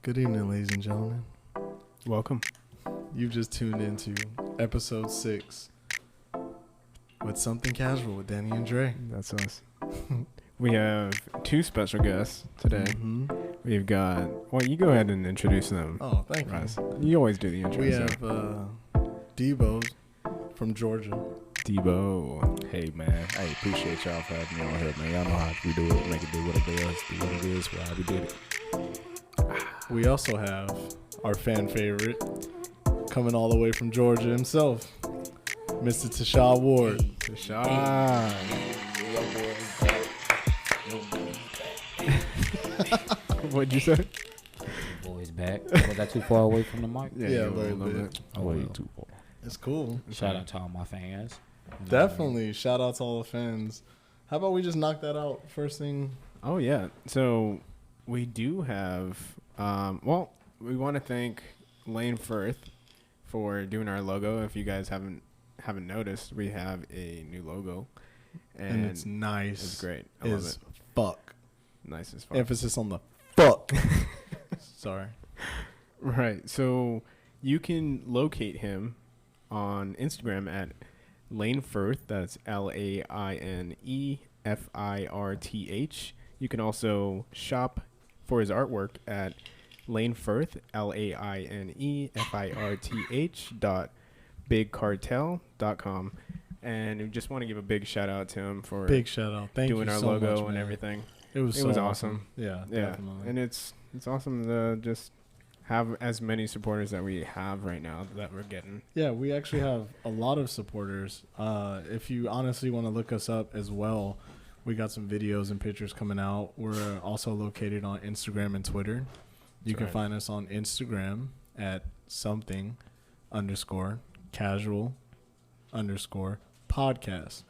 Good evening, ladies and gentlemen. Welcome. You've just tuned into episode 6 with Something Casual with Danny and Dre. That's us. We have two special guests today. Mm-hmm. We've got... Well, you go ahead and introduce them. Oh, thank Russ. you. You always do the intro. We so. have Deebo from Georgia. Deebo. Hey man, I appreciate y'all for having me on here, man. Y'all know how we do it, make it do what it does, do what it is, why we did it. We also have our fan favorite coming all the way from Georgia himself, Mr. Tashad Ward. Tashad. What'd you say? Boys back. Was I too far away from the mic? Yeah, you a were little little bit. Oh, way too far. It's cool. Shout out to all my fans. Definitely. Shout out to all the fans. How about we just knock that out first thing? Oh, yeah. So we do have... we want to thank Lane Firth for doing our logo. If you guys haven't noticed, we have a new logo. And it's nice. It's great. I love it. Fuck. Nice as fuck. Emphasis on the fuck. Sorry. Right. So you can locate him on Instagram at Lane Firth. That's LaineFirth. You can also shop for his artwork at Lane Firth, LaineFirth.bigcartel.com. And we just want to give a big shout out to him for Big shout out. Thank doing you our so logo much, and man. everything. It was awesome. Yeah, Yeah. definitely. And it's awesome to just have as many supporters that we have right now that we're getting. Yeah, we actually have a lot of supporters. If you honestly want to look us up as well, we got some videos and pictures coming out. We're also located on Instagram and Twitter. You can find us on Instagram at something_casual_podcast.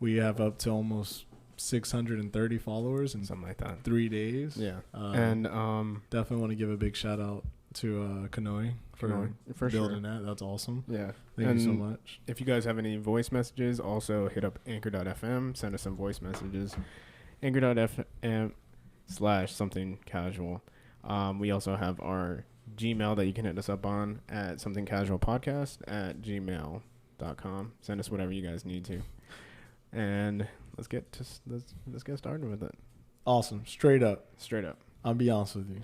We have up to almost 630 followers in Something like that. 3 days. Yeah. Definitely want to give a big shout out to Kanoe for building that. That's awesome. Yeah. Thank you so much. If you guys have any voice messages, also hit up anchor.fm. Send us some voice messages. Anchor.fm/something casual. We also have our Gmail that you can hit us up on at somethingcasualpodcast@gmail.com. Send us whatever you guys need to. And let's get started with it. Awesome. Straight up. I'll be honest with you.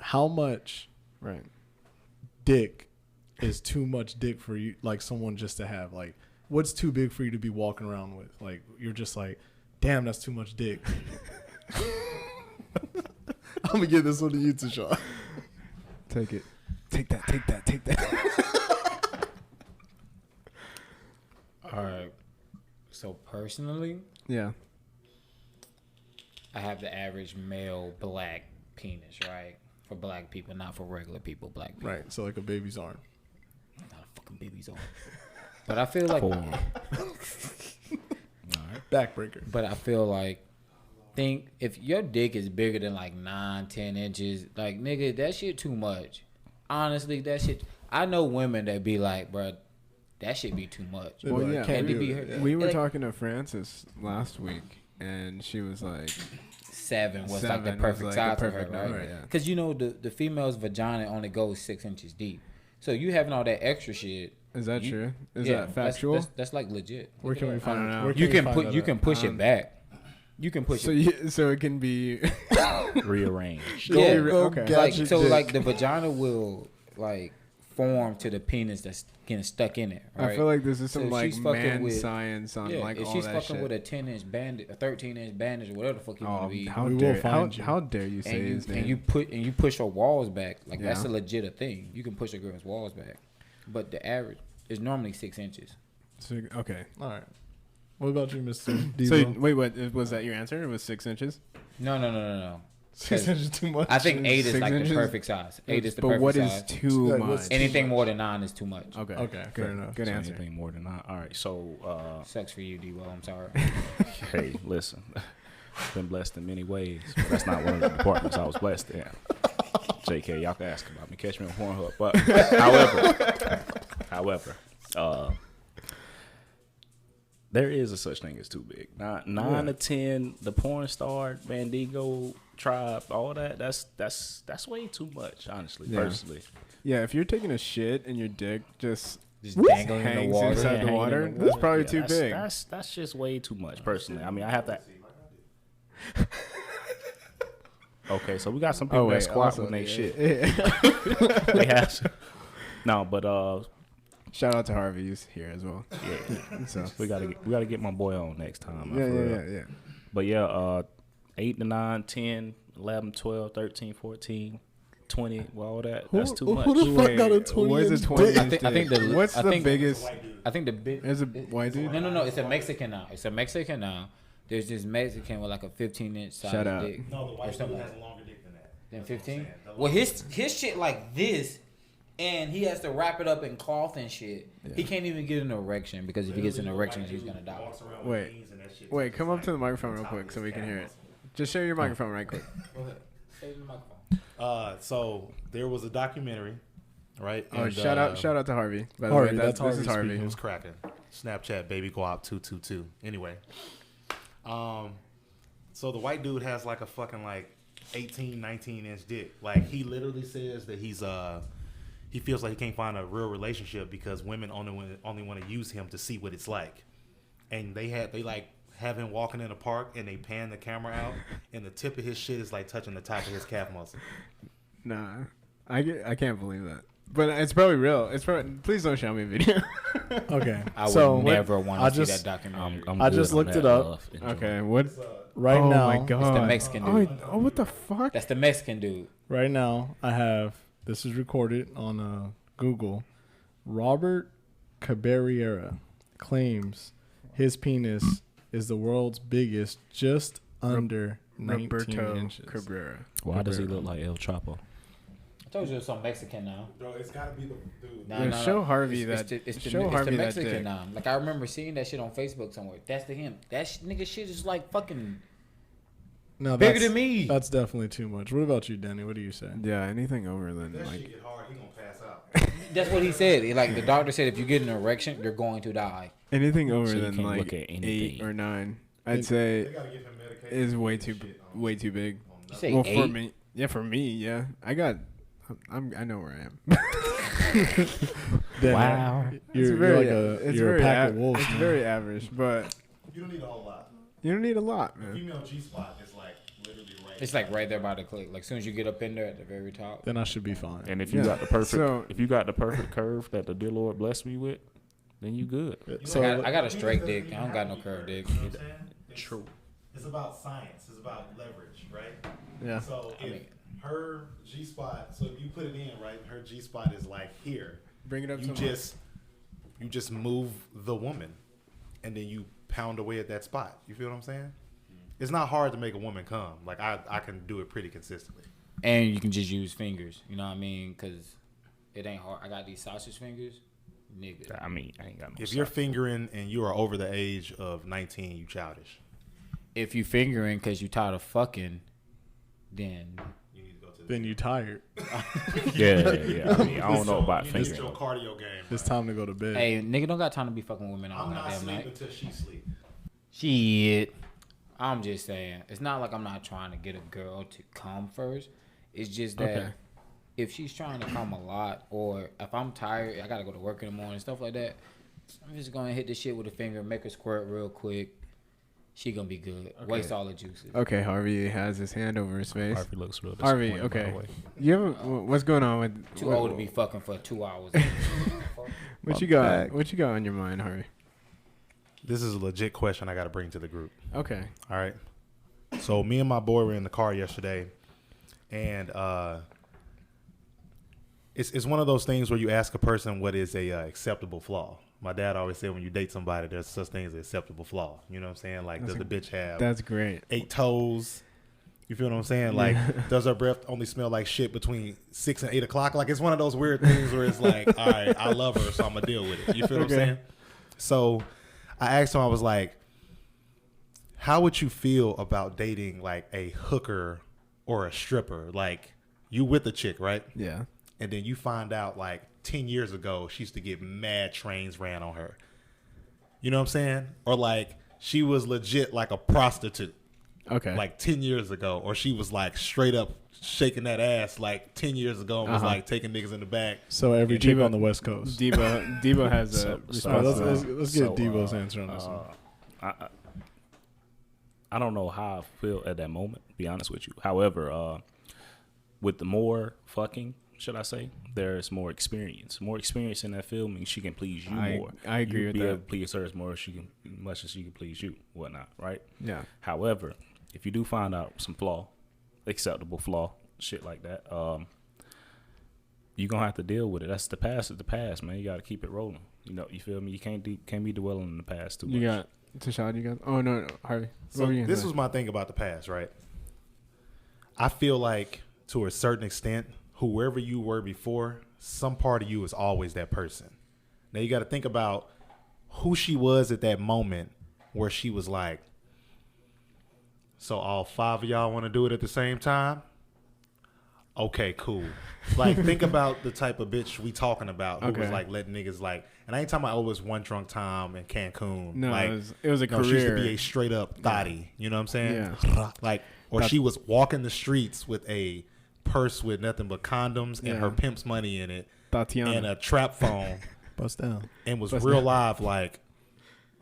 How much dick is too much dick for you, like someone just to have? Like, what's too big for you to be walking around with? Like, you're just like, damn, that's too much dick. I'm going to give this one to you, Tashad. Take it. Take that. All right. So personally, Yeah. I have the average male black penis, right? For black people, not for regular people, black people. Right. So, like a baby's arm. Not a fucking baby's on. But I feel like... All right. Backbreaker. But I feel like, think if your dick is bigger than like 9-10 inches, like, nigga, that shit too much. Honestly, that shit... I know women that be like, bro, that shit be too much. Well, Like, yeah. can't And do to be it. her- We were like, talking to Francis last week, and she was like... 7 was like the 7 was perfect like size the for her, perfect right? number, yeah. Because you know the female's vagina only goes 6 inches deep, so you having all that extra shit. Is that true? Is yeah, that factual? That's like legit. Where can we I don't find know. where You we can find put that you at? can push it back. You can push it. So it can be... Rearrange. Yeah. Okay. gadget dick. Like the vagina will like form to the penis that's getting stuck in it. Right? I feel like this is So some like she's fucking man with- science on yeah, like if all she's that fucking shit. with a 10-inch bandage, a 13-inch bandage, or whatever the fuck you want to be, how We will dare find you. how dare you say and his name? you push her walls back, like that's Yeah. a legit a thing. You can push a girl's walls back, but the average is normally 6 inches. So, okay. All right. What about you, Mr. Deebo? So wait, what was that? Your answer? It was 6 inches. No. 6 inches too much. I think 8 is 6 like inches? the perfect size. 8 is the But perfect what is size. too Like, much? what's- Anything more than 9 is too much. Okay. Okay, fair enough. Good So answer. anything more than that. All right. So, Sucks for you, D-Well. I'm sorry. hey, listen. Been blessed in many ways. But that's not one of the departments I was blessed in. JK, y'all can ask about me. Catch me on Pornhub. But however, there is a such thing as too big. Nine to 10, the porn star, Bandigo, Tribe, all that. That's way too much, honestly, personally. Yeah, if you're taking a shit and your dick just dangling in the hangs water. inside the water, that's probably too big. That's just way too much, personally. I mean, I have to. Okay, so we got some people that squat when they shit. They have to. No, but shout out to Harvey, he's here as well. Yeah, so we gotta get my boy on next time. Yeah. But yeah, 8 to 9, 10, 11, 12, 13, 14, 20, well, all that. That's too much. Who the fuck got a 20? Where's the 20? I think the what's I the think, biggest? I think the big. Is a white dude? No. It's a Mexican now. There's this Mexican with like a 15-inch size Shout out. dick. No, the white dude has a longer dick than that. Than 15? Well, his shit like this, and he has to wrap it up in cloth and shit. Yeah. He can't even get an erection because if he gets an erection, he's gonna die. Wait, come up to the microphone real quick so we can hear it. Just share your microphone right quick. Go ahead. Say the microphone. So there was a documentary, right? Oh, and, shout out to Harvey. By the Harvey, way, that's this is Harvey Harvey. It was cracking. Snapchat baby guap 222. Anyway, so the white dude has like a fucking like 18, 19-inch dick. Like he literally says that he feels like he can't find a real relationship because women only want to use him to see what it's like. And they like have him walking in the park and they pan the camera out and the tip of his shit is like touching the top of his calf muscle. Nah, I can't believe that. But it's probably real. Please don't show me a video. Okay. I would never want to see that documentary. I just looked it up. Okay, what? Right oh now, my God. It's the Mexican dude. Oh, what the fuck? That's the Mexican dude. right now, I have this is recorded on Google. Robert Caballera claims his penis is the world's biggest, just under 19 Roberto inches. Cabrera. Why does he look like El Chapo? I told you it was some Mexican now. Bro, it's gotta be the dude. Yeah, show Harvey It's that. the Show Harvey that Mexican dick. now. Like I remember seeing that shit on Facebook somewhere. That's the him. That nigga shit is like fucking No, bigger than me. That's definitely too much. What about you, Danny? What do you say? Yeah, anything over than That like. shit get hard, he gonna pass out. That's what he said. Like the doctor said, if you get an erection, you're going to die. Anything over So you than can't like look at 8 anything. or 9, I'd say They gotta give him medication. is way too big. You say Well, 8? for me, for me, yeah. I know where I am. Danny, Wow. You're a pack of wolves. It's man. very average, but You don't need a whole lot. you don't need a lot, man. Female G spot is like literally right. It's like right there by the click. Like as soon as you get up in there at the very top. Then I should be fine. And if you Yeah. got the perfect, So- if you got the perfect curve that the dear Lord blessed me with, then you good. So I got a straight dick. I don't got no curved dick. You know what I'm saying? True. It's about science. It's about leverage, right? Yeah. So if mean- her G spot, so if you put it in right, her G spot is like here. Bring it up. You just move the woman, and then you pound away at that spot. You feel what I'm saying? It's not hard to make a woman come. Like I can do it pretty consistently. And you can just use fingers. You know what I mean? Because it ain't hard. I got these sausage fingers. Nigga. I mean, I ain't got no. If you're fingering and you are over the age of 19, you childish. If you fingering because you tired of fucking, then You need to go to the then you tired. yeah. I mean, I don't know about you need to fingering. your cardio game. It's time to go to bed. hey, nigga, don't got time to be fucking women all I'm not goddamn sleeping night. until she sleep. Shit. I'm just saying. It's not like I'm not trying to get a girl to come first. It's just that Okay. if she's trying to come a lot, or if I'm tired, I gotta go to work in the morning, stuff like that. I'm just gonna hit this shit with a finger, make her squirt real quick. She gonna be good. Waste all the juices. Okay, Harvey has his hand over his face. Harvey looks real Harvey, disappointed, by the okay. way. You have what's going on with Too old to be fucking for 2 hours. what you got? What you got on your mind, Harvey? This is a legit question I got to bring to the group. Okay. All right. So me and my boy were in the car yesterday, and it's one of those things where you ask a person what is a acceptable flaw. My dad always said when you date somebody, there's such thing as an acceptable flaw. You know what I'm saying? Like, does the bitch have That's great. 8 toes? You feel what I'm saying? Like, does her breath only smell like shit between 6 and 8 o'clock? Like, it's one of those weird things where it's like, all right, I love her, so I'm gonna deal with it. You feel what I'm saying? So I asked him, I was like, how would you feel about dating like a hooker or a stripper? Like, you with a chick, right? Yeah. And then you find out like 10 years ago she used to get mad trains ran on her. You know what I'm saying? Or like she was legit like a prostitute. Okay. Like 10 years ago, or she was like straight up shaking that ass like 10 years ago and was like taking niggas in the back. So every chick on the West Coast. Debo has a response. Let's get Debo's answer on this one. I don't know how I feel at that moment, to be honest with you. However, with the more fucking, should I say, there's more experience. More experience in that field means she can please you more. I agree with be that. able to please her as much as she can please you, whatnot, right? Yeah. However, if you do find out some acceptable flaw, shit like that, you're gonna have to deal with it. That's the past is the past, man. You gotta keep it rolling. You know, you feel me? You can't be dwelling in the past too much. You got Tashad, you got no, Harvey. So this was my thing about the past, right? I feel like to a certain extent, whoever you were before, some part of you is always that person. Now you got to think about who she was at that moment where she was like, so all 5 of y'all want to do it at the same time? Okay, cool. Like, think about the type of bitch we talking about who was like letting niggas like, and I ain't talking about always one drunk time in Cancun. No, like, it was a career. She used to be a straight up thotty. You know what I'm saying? Yeah. Like, or she was walking the streets with a purse with nothing but condoms and her pimp's money in it, Tatiana, and a trap phone. Bust down. And was real live like,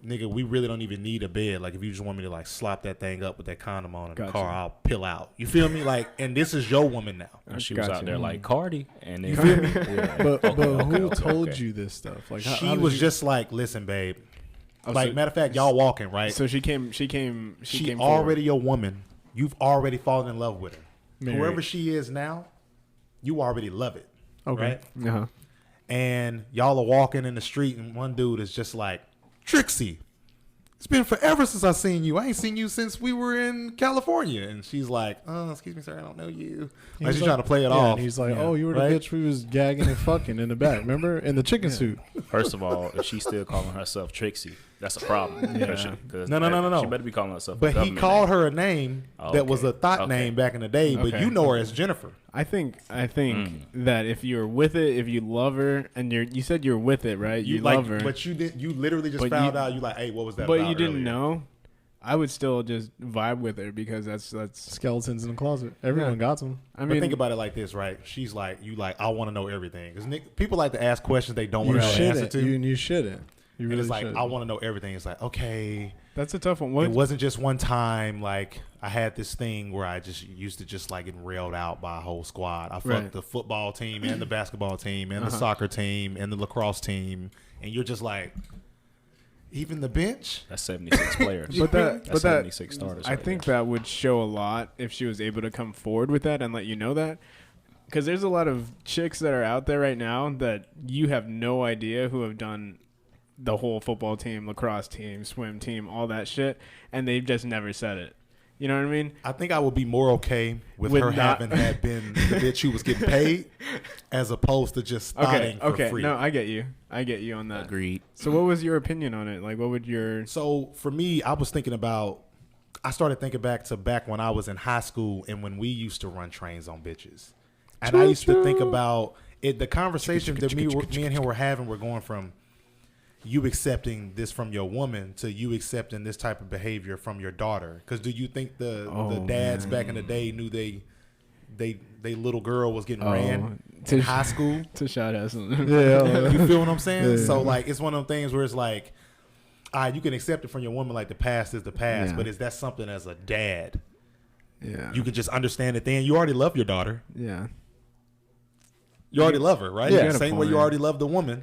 nigga, we really don't even need a bed. Like, if you just want me to like slop that thing up with that condom on in the car, I'll pill out. You feel me? Like, and this is your woman now. And she was out there like Cardi, and then, you feel me? But who told you this stuff? Like, she was just like, listen, babe. Like, matter of fact, y'all walking right. So she came already forward. your woman. You've already fallen in love with her. Married. Whoever she is now, you already love it. Okay. Right? Uh-huh. And y'all are walking in the street, and one dude is just like, Trixie, it's been forever since I've seen you. I ain't seen you since we were in California. And she's like, oh, excuse me, sir, I don't know you. Like, she's trying to play it off. And he's like, oh, you were the bitch we was gagging and fucking in the back. Remember? In the chicken suit. First of all, if she's still calling herself Trixie, that's a problem. No. She better be calling herself But a he called her a name that was a thought name back in the day, but you know her as Jennifer. I think that if you're with it, if you love her, and you said you're with it, right? You love her, but you literally just found out. You like, hey, what was that? But about you didn't earlier? know. I would still just vibe with her because that's skeletons in the closet. Everyone got them. I mean, think about it like this, right? She's like, I want to know everything because people like to ask questions they don't want to know the answer to. You shouldn't. You really it's like, shouldn't. I want to know everything. It's like, okay. That's a tough one. It wasn't just one time. Like, I had this thing where I just used to just like get railed out by a whole squad. I fucked the football team and the basketball team and the soccer team and the lacrosse team. And you're just like, even the bench? That's 76 players. That's 76 starters. I think that would show a lot if she was able to come forward with that and let you know that. Because there's a lot of chicks that are out there right now that you have no idea who have done the whole football team, lacrosse team, swim team, all that shit, and they've just never said it. You know what I mean? I think I would be more okay with her having had been the bitch who was getting paid as opposed to just starting for free. No, I get you. I get you on that. Agreed. So what was your opinion on it? Like, what would your... So for me, I started thinking back when I was in high school and when we used to run trains on bitches. And I used to think about it. The conversation that me and him were having were going from you accepting this from your woman to you accepting this type of behavior from your daughter. Because do you think the dads back in the day knew they little girl was getting ran in high school? Tashad has something. Yeah. You feel what I'm saying? Yeah. So like it's one of them things where it's like, you can accept it from your woman like the past is the past, but is that something as a dad? Yeah. You can just understand it then. You already love your daughter. Yeah. You already love her, right? Yeah. Same way you already love the woman.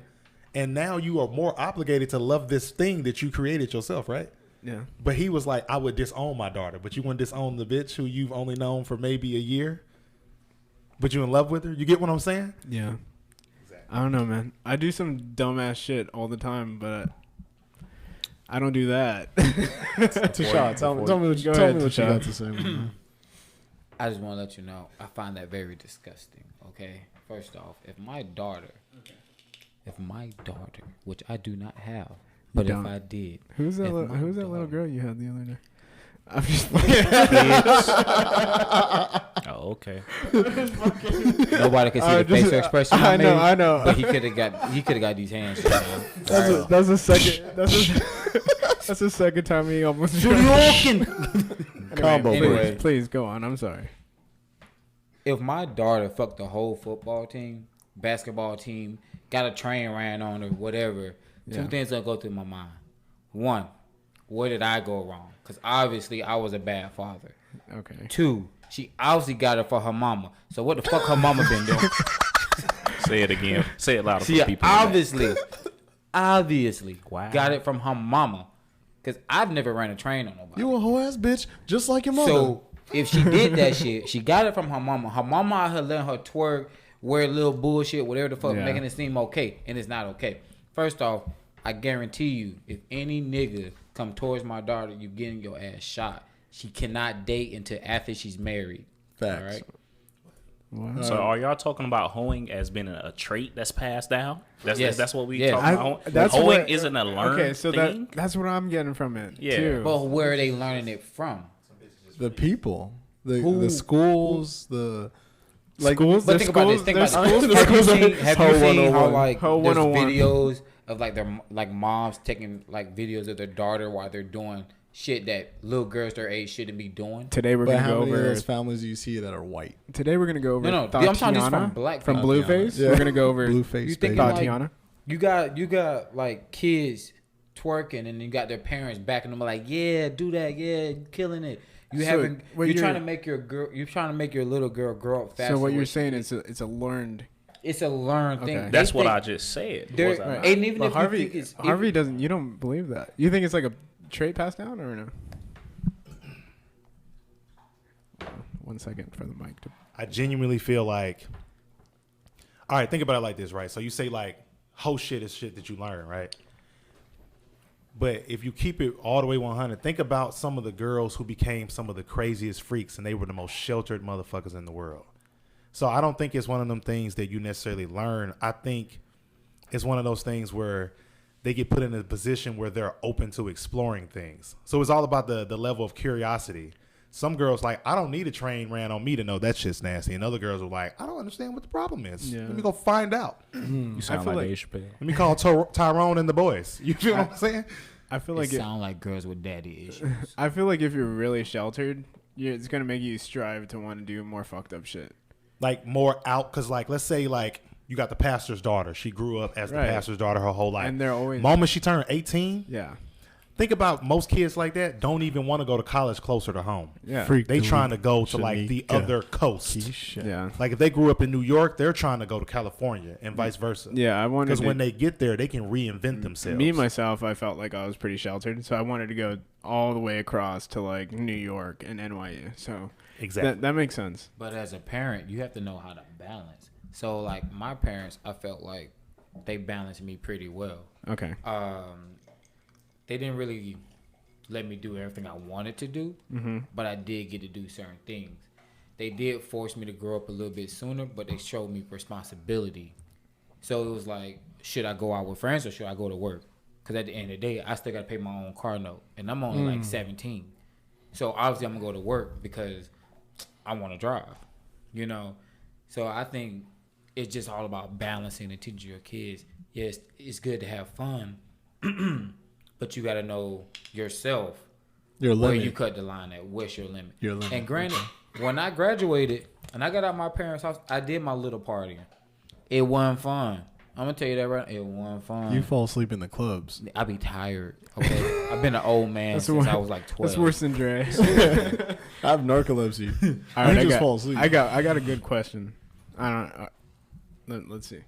And now you are more obligated to love this thing that you created yourself, right? Yeah. But he was like, I would disown my daughter. But you want to disown the bitch who you've only known for maybe a year? But you in love with her? You get what I'm saying? Yeah. Exactly. I don't know, man. I do some dumbass shit all the time, but I don't do that. Tashad, tell me what you got to say. Man. I just want to let you know, I find that very disgusting, okay? First off, if my daughter, which I do not have, but if I did. Who's that little girl you had the other day? I'm just Oh, okay. Nobody could see the facial expression. I know. But he could have got these hands. That's the second. That's the second time he almost. Combo, Anyway. Please go on. I'm sorry. If my daughter fucked the whole football team, basketball team, got a train ran on her, whatever, two things gonna go through my mind. One, where did I go wrong? Because obviously I was a bad father. Okay. Two, she obviously got it for her mama. So what the fuck her mama been doing? Say it again. Say it louder She for people. in the obviously Wow. got it from her mama. Because I've never ran a train on nobody. You a whole ass bitch, just like your mother. So if she did that shit, she got it from her mama. Her mama out here letting her twerk, wear little bullshit, whatever the fuck, Yeah. making it seem okay. And it's not okay. First off, I guarantee you, if any nigga come towards my daughter, you getting your ass shot. She cannot date until after she's married. Facts. All right? What? So are y'all talking about hoeing as being a trait that's passed down? Yes. That's what we Yes. talking about. That's Hoeing what- isn't a learned Okay, so thing. that's what I'm getting from it. Yeah. Too. But where are they learning it from? The people, the Who- schools, the like. Schools? But There's think about this. schools- Think there's about this. schools- Have you schools- seen, have Ho you seen 101. how like Ho there's 101. videos of like their like moms taking like videos of their daughter while they're doing shit that little girls their age shouldn't be doing? Today we're But gonna how go many of over. those families do you see that are white? Today we're gonna go over. No, I'm talking just from black from people. Blueface. Yeah. We're gonna go over Blueface, You think baby. like- Tatiana. You got like kids twerking and you got their parents backing them like, yeah, do that, yeah, killing it. You So, haven't. what You're trying you're- to make your girl. You're trying to make your little girl grow up faster. So what you're with- saying is it's a learned. it's a learned thing. Okay. That's They what think- I just said. they're- Was I right. not? And even But if Harvey, you think it's Harvey doesn't. You don't believe that. You think it's like a trait passed down or no? 1 second for the mic. I genuinely feel like, all right, think about it like this, right? So you say like, whole shit is shit that you learn, right? But if you keep it all the way 100, think about some of the girls who became some of the craziest freaks and they were the most sheltered motherfuckers in the world. So I don't think it's one of them things that you necessarily learn. I think it's one of those things where they get put in a position where they're open to exploring things. So it's all about the level of curiosity. Some girls like, I don't need a train ran on me to know that shit's nasty. And other girls are like, I don't understand what the problem is. Yeah. Let me go find out. You sound feel like like- Dave Chappelle. Let me call Tyrone and the boys. You feel what I'm saying? I feel It like sound like girls with daddy issues. I feel like if you're really sheltered, it's gonna make you strive to want to do more fucked up shit. Like more out, because like, let's say like you got the pastor's daughter. She grew up as Right. the pastor's daughter her whole life. And they're always Moment she turned 18, yeah. think about most kids like that don't even want to go to college closer to home. Yeah. Freak They the trying to go to like the Shanika. other coast. Keisha. Yeah. Like if they grew up in New York, they're trying to go to California and vice versa. Yeah, I wanted Because to, when they get there, they can reinvent themselves. me myself, I felt like I was pretty sheltered, so I wanted to go all the way across to like New York and NYU. So Exactly. that makes sense. But as a parent, you have to know how to balance. So like my parents, I felt like they balanced me pretty well. Okay. They didn't really let me do everything I wanted to do, but I did get to do certain things. They did force me to grow up a little bit sooner, but they showed me responsibility. So it was like, should I go out with friends or should I go to work? Because at the end of the day, I still got to pay my own car note, and I'm only like 17. So obviously I'm going to go to work because I want to drive, you know? So I think it's just all about balancing and teaching your kids. Yes, it's good to have fun, but you got to know yourself Your where limit. you cut the line at. What's your limit? Your limit, And granted, when I graduated and I got out my parents' house, I did my little partying. It wasn't fun. I'm gonna tell you that right. It wasn't fun. You fall asleep in the clubs. I be tired. Okay, I've been an old man since I was like 12. That's worse than Dre. I have narcolepsy. All I right, just fall asleep. I got a good question. I don't. Let's see.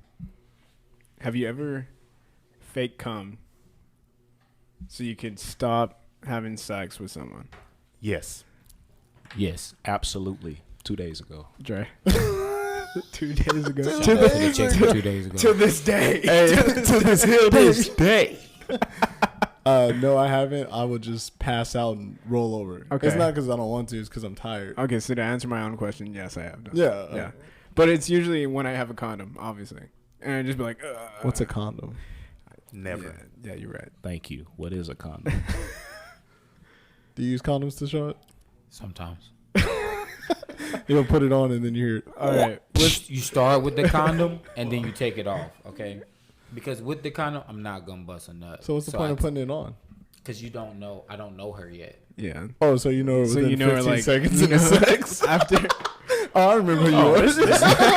Have you ever fake cum so you could stop having sex with someone? Yes. Yes, absolutely. 2 days ago. Dre. 2 days ago. Shout out to the chick 2 days ago. To this day. to this hill this day. No, I haven't. I would just pass out and roll over. Okay. It's not because I don't want to. It's because I'm tired. Okay, so to answer my own question, yes, I have done. Yeah. Yeah. But it's usually when I have a condom, obviously. And I just be like, What's a condom? Never. Yeah, you're right. Thank you. What is a condom? Do you use condoms, Tashad? Sometimes. You'll put it on and then you hear it. All right. You start with the condom and then you take it off, okay? Because with the condom, I'm not gonna bust a nut. So what's the point of putting it on? Because you don't know. I don't know her yet. Yeah. Oh, so you know her So within you know her 15 like seconds into sex. after. Oh, I remember yours.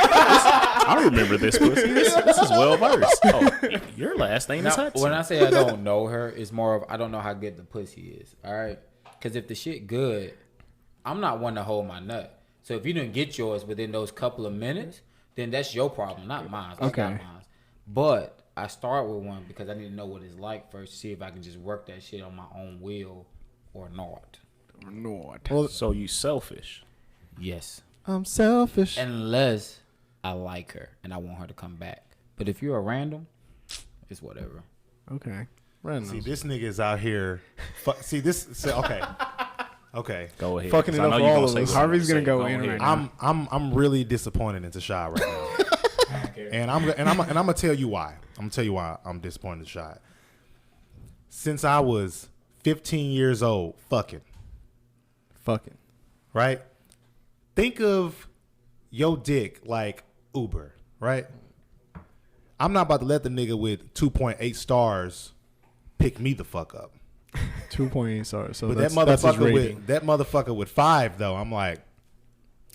I remember this pussy. This is well versed. Oh, your last name is Now, Hudson. when I say I don't know her, it's more of I don't know how good the pussy is. All right, because if the shit good, I'm not one to hold my nut. So if you didn't get yours within those couple of minutes, then that's your problem, not mine. I got mine. But I start with one because I need to know what it's like first to see if I can just work that shit on my own will or not. Well, So you selfish. Yes. I'm selfish. Unless I like her and I want her to come back. But if you're a random, it's whatever. Okay. Random. See, this nigga is out here. Okay. Okay. Go ahead. Fucking 'cause it I up know for you all gonna of say us. what you Harvey's wanna gonna say. go in ahead. right now. I'm really disappointed in Tashad right now. and I'm gonna tell you why. I'm gonna tell you why I'm disappointed in Tashad. Since I was 15 years old, fucking. Right? Think of your dick like Uber, right? I'm not about to let the nigga with 2.8 stars pick me the fuck up. 2.8 stars. So But that's his rating. that motherfucker with 5 though, I'm like,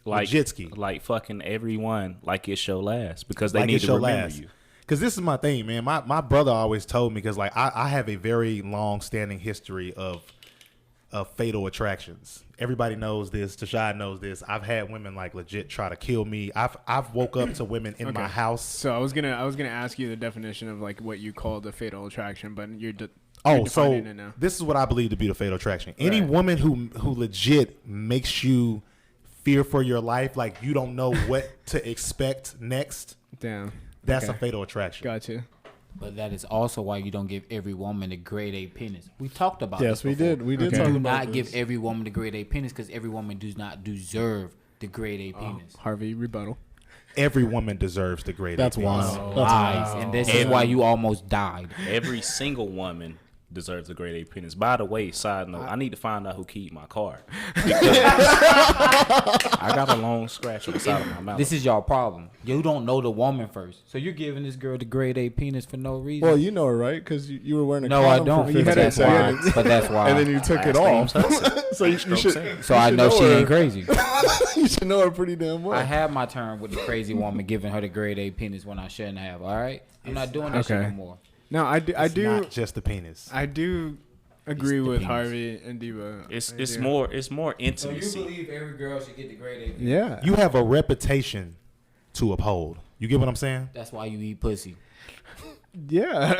Like Legitski. like fucking everyone like it's your last because they like need it's to your remember last. you. Because this is my thing, man. My brother always told me, because like I have a very long standing history of fatal attractions. Everybody knows this. Tashad knows this. I've had women like legit try to kill me. I've woke up to women in my house. So I was gonna ask you the definition of like what you call the fatal attraction, but you're Oh, so defining it now. this is what I believe to be the fatal attraction. Any woman who legit makes you fear for your life, like you don't know what to expect next, Damn. that's Okay. a fatal attraction. Gotcha. But that is also why you don't give every woman a grade A penis. We talked about Yes, this we before. did. We did Okay. talk Do about not this. give every woman the grade A penis because every woman does not deserve the grade A penis. Harvey, rebuttal. Every woman deserves the grade. That's A penis. wild. That's Lies. And this is why you almost died. Every single woman deserves a grade A penis. By the way, side note, I need to find out who keyed my car. Because I got a long scratch on the side of my mouth. This is your problem. You don't know the woman first. So you're giving this girl the grade A penis for no reason. Well, you know her, right? Because you were wearing a no, I condom don't. for You 15 had That's it- why. seconds. But that's why. And then you took it Last off. name's Hudson. So you should. so I know she her. ain't crazy. You should know her pretty damn well. I had my turn with the crazy woman giving her the grade A penis when I shouldn't have. All right, I'm not doing that shit Okay. no more. No, I do. I It's do. not just the penis. I do agree the with penis. Harvey and Deebo. It's I do. more intimacy. believe every girl should get the grade A penis? Yeah. You have a reputation to uphold. You get what I'm saying? That's why you eat pussy. Yeah.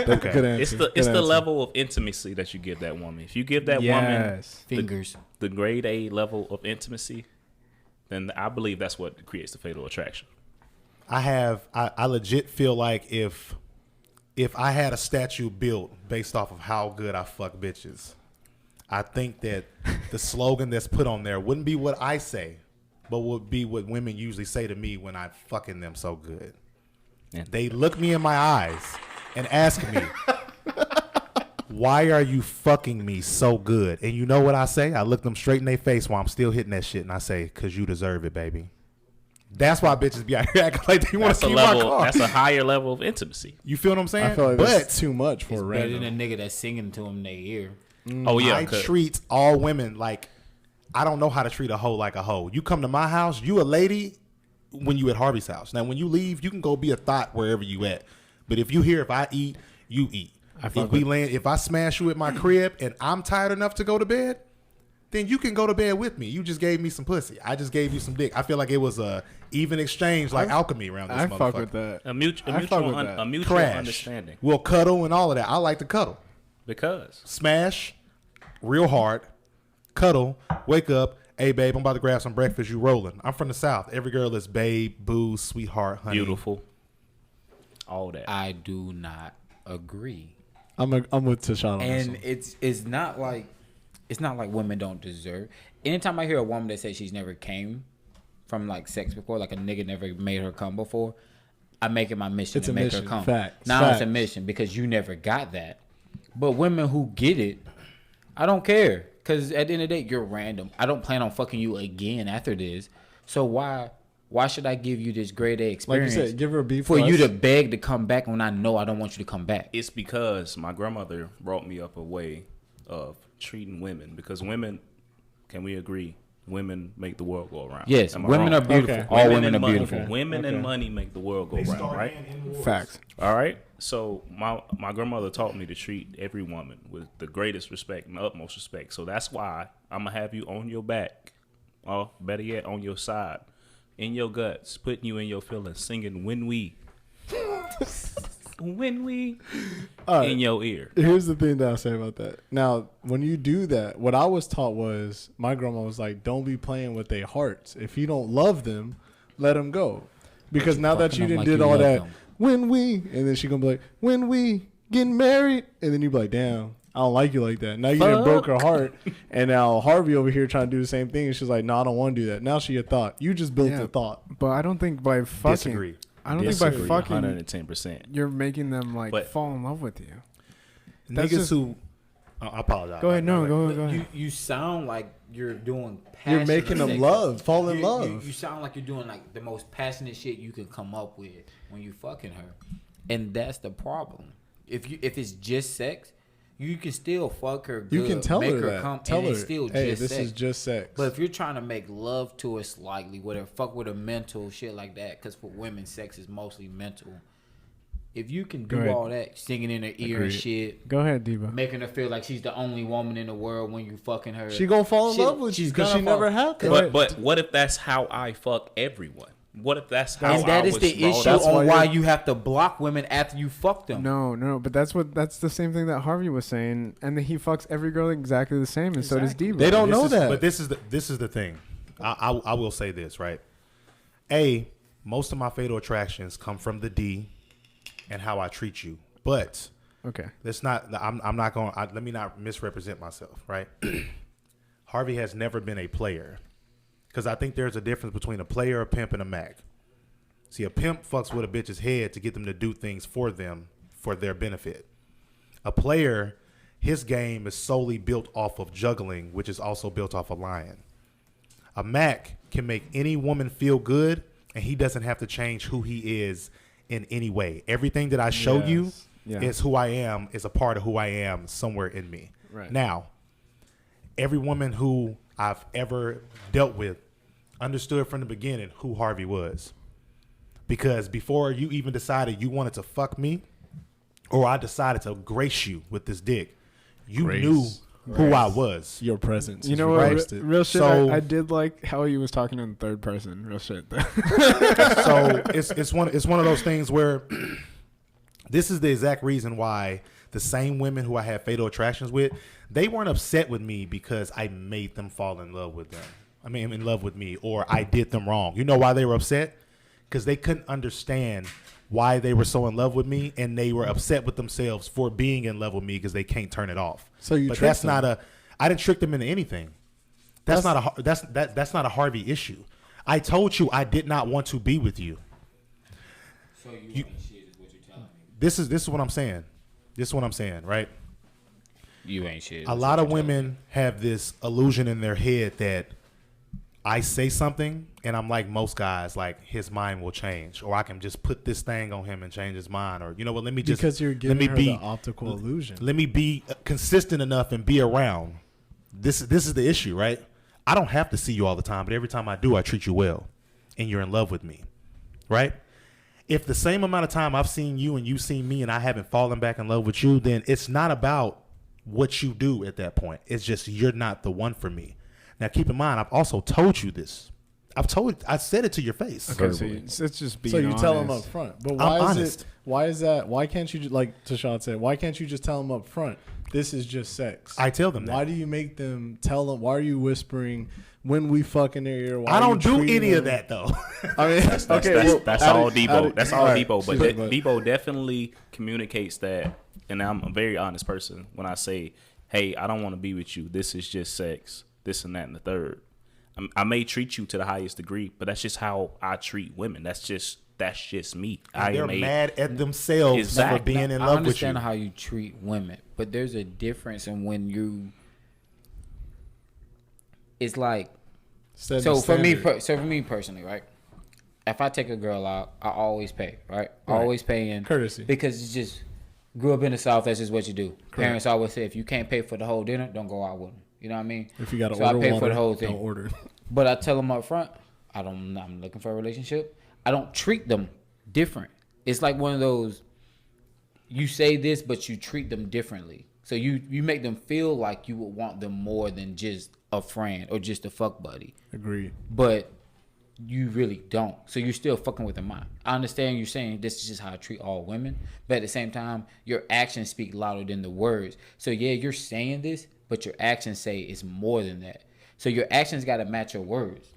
Okay. Good answer. It's the Good it's the answer. level of intimacy that you give that woman. If you give that woman Yes. Fingers. the grade A level of intimacy, then I believe that's what creates the fatal attraction. I legit feel like if I had a statue built based off of how good I fuck bitches, I think that the slogan that's put on there wouldn't be what I say, but would be what women usually say to me when I'm fucking them so good. Yeah. They look me in my eyes and ask me, why are you fucking me so good? And you know what I say? I look them straight in their face while I'm still hitting that shit, and I say, because you deserve it, baby. That's why bitches be out here acting like they want That's to a keep my level. car. That's a higher level of intimacy. You feel what I'm saying? I feel like but that's too much for It's a better random. than a nigga that's singing to him in their ear. Oh yeah, I treat all women like I don't know how to treat a hoe like a hoe. You come to my house, you a lady when you at Harvey's house. Now when you leave, you can go be a thought wherever you at. But if you here, if I eat, you eat. If I smash you at my crib and I'm tired enough to go to bed, then you can go to bed with me. You just gave me some pussy. I just gave you some dick. I feel like it was a even exchange, like alchemy around this I motherfucker. fuck with that. a mutual I fuck with that. a mutual Crash. understanding We'll cuddle and all of that. I like to cuddle. because Smash, real hard, cuddle, wake up. Hey, babe, I'm about to grab some breakfast. You rolling. I'm from the South. Every girl is babe, boo, sweetheart, honey. beautiful, all that. I do not agree. I'm with Tashad on this And one. it's not like women don't deserve. Anytime I hear a woman that says she's never came from like sex before, like a nigga never made her come before, I make it my mission It's to a make mission. her come. Facts. Now it's a Facts. mission because you never got that. But women who get it, I don't care. Because at the end of the day, you're random. I don't plan on fucking you again after this. So why should I give you this grade A Like you experience said, give her a B+. for you to beg to come back when I know I don't want you to come back? It's because my grandmother brought me up a way of treating women. Because women, can we agree? Women make the world go around. Yes, Am I women wrong? are beautiful. Okay. All women and are money, beautiful. Women and Okay. money make the world go round, right? Facts. All right. So my grandmother taught me to treat every woman with the greatest respect and the utmost respect. So that's why I'm gonna have you on your back, or better yet, on your side, in your guts, putting you in your feelings, singing "When We," when we, All right. in your ear. Here's the thing that I'll say about that. Now, when you do that, what I was taught was, my grandma was like, don't be playing with their hearts. If you don't love them, let them go. Because now that you fucking done them like did you all love that, them. when we, and then she gonna be like, when we getting married, and then you be like, damn, I don't like you like that. Now you done broke her heart, and now Harvey over here trying to do the same thing, and she's like, no, I don't want to do that. Now she a thought. You just built Yeah. a thought. But I don't think by fucking. Disagree. I don't think by Disagree, fucking 110%. you're making them like But- fall in love with you. Niggas just- who, I apologize. Go ahead. No, go ahead. You sound like you're doing You're passionate making them sex. love, fall in You- love. You sound like you're doing like the most passionate shit you can come up with when you fucking her, and that's the problem. If it's just sex, you can still fuck her good. You can tell make her that. Come, Tell and her, it's still hey, just this sex. is just sex. But if you're trying to make love to her slightly, whatever, fuck with her mental shit like that, because for women, sex is mostly mental. If you can Go do ahead. all that, singing in her ear and Agreed. shit, Go ahead, Deebo. making her feel like she's the only woman in the world when you fucking her, she gonna fall in She- love with you she's because gonna she never fall- had that. But what if that's how I fuck everyone? What if that's how and that I is was the brought issue up? That's why on why you're- you have to block women after you fuck them. No, but that's the same thing that Harvey was saying, and that he fucks every girl exactly the same, and so does Deebo. They don't know that. But this is the thing. I will say this, right? Most of my fatal attractions come from the D and how I treat you. But Okay. that's not. I'm not going. Let me not misrepresent myself, right? Harvey has never been a player, because I think there's a difference between a player, a pimp, and a Mac. See, a pimp fucks with a bitch's head to get them to do things for them for their benefit. A player, his game is solely built off of juggling, which is also built off of lying. A Mac can make any woman feel good, and he doesn't have to change who he is in any way. Everything that I show you Yes. Yeah. is who I am, is a part of who I am somewhere in me. Right. Now, every woman who I've ever dealt with understood from the beginning who Harvey was. Because before you even decided you wanted to fuck me, or I decided to grace you with this dick, you Grace. knew who I was. Your presence. You is know what? requested. Real shit. So- I did like how he was talking in third person. Real shit. So it's one of those things where this is the exact reason why the same women who I had fatal attractions with, they weren't upset with me because I made them fall in love with them. I mean, in love with me, or I did them wrong. You know why they were upset? Because they couldn't understand why they were so in love with me, and they were upset with themselves for being in love with me because they can't turn it off. So you but tricked that's not them. I didn't trick them into anything. That's not a Harvey issue. I told you I did not want to be with you. So you ain't shit is what you're telling me. This is what I'm saying. This is what I'm saying, right? You ain't shit. A lot of women have this illusion in their head that I say something and I'm like most guys, like his mind will change, or I can just put this thing on him and change his mind, or you know what? Let me just Because you're let giving me her be the optical illusion. let me be consistent enough and be around. This is the issue, right? I don't have to see you all the time, but every time I do, I treat you well, and you're in love with me, right? If the same amount of time I've seen you and you've seen me and I haven't fallen back in love with you, then it's not about what you do at that point. It's just you're not the one for me. Now, keep in mind, I've also told you this. I said it to your face. Okay, so it's just being So you tell them up honest. front. But I'm why is honest. it? Why is that? Why can't you, like Tashad said, why can't you just tell them up front, this is just sex? I tell them that. Why do you make them tell them? Why are you whispering when we fuck in their ear? Why I are you don't do treating any of them- that, though. I mean, That's all Deebo. That's all Deebo. But Deebo definitely communicates that, and I'm a very honest person when I say, "Hey, I don't want to be with you. This is just sex. This and that and the third. I may treat you to the highest degree, but that's just how I treat women. That's just me. They're mad at themselves Exactly. for being in I love with you. understand how you treat women, but there's a difference in when you it's like Set so the for me standard. so for me personally, right? If I take a girl out, I always pay, right? Right. Always paying Courtesy. because it's just grew up in the South. That's just what you do. Correct. Parents always say if you can't pay for the whole dinner, don't go out with them. You know what I mean? If you got to So I order pay water, for the whole thing. don't order. But I tell them up front, I'm looking for a relationship. I don't treat them different. It's like one of those, you say this, but you treat them differently. So you make them feel like you would want them more than just a friend or just a fuck buddy. Agreed. But you really don't. So you're still fucking with the mind. I understand you're saying this is just how I treat all women. But at the same time, your actions speak louder than the words. So yeah, you're saying this, but your actions say it's more than that. So your actions got to match your words.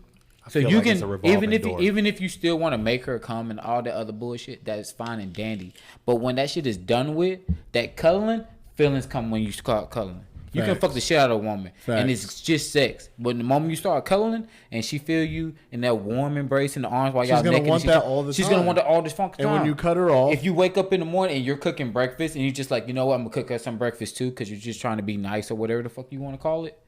So feel you like it's a can revolving door. even if you still want to make her come and all that other bullshit, that is fine and dandy. But when that shit is done with, that cuddling, feelings come when you start cuddling. You can Facts. fuck the shit out of a woman, and Facts. it's just sex. But the moment you start cuddling and she feel you in that warm embrace in the arms while She's y'all gonna naked, want and that all the she's time. gonna want that all this fucking time. And when you cut her off, if you wake up in the morning and you're cooking breakfast and you just like, you know what, I'm gonna cook her some breakfast too because you're just trying to be nice or whatever the fuck you want to call it.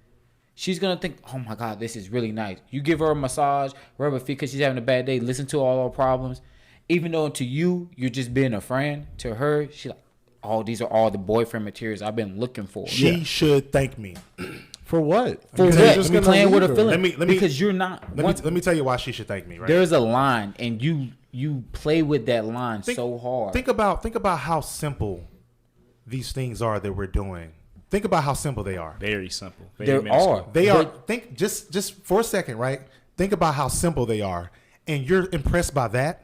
She's gonna think, oh my God, this is really nice. You give her a massage, rub her feet because she's having a bad day, listen to all her problems. Even though to you, you're just being a friend, to her, she's like, oh, these are all the boyfriend materials I've been looking for. She should thank me. for what? For Because what? you're just You gonna playing with leave her feelings. Let me- because you're not. Let me tell you why she should thank me. Right? There's a line, and you play with that line so hard. Think about how simple these things are that we're doing. Think about how simple they are. Very simple. Very There minuscule. are. They are. But- Think just for a second, right? Think about how simple they are, and you're impressed by that.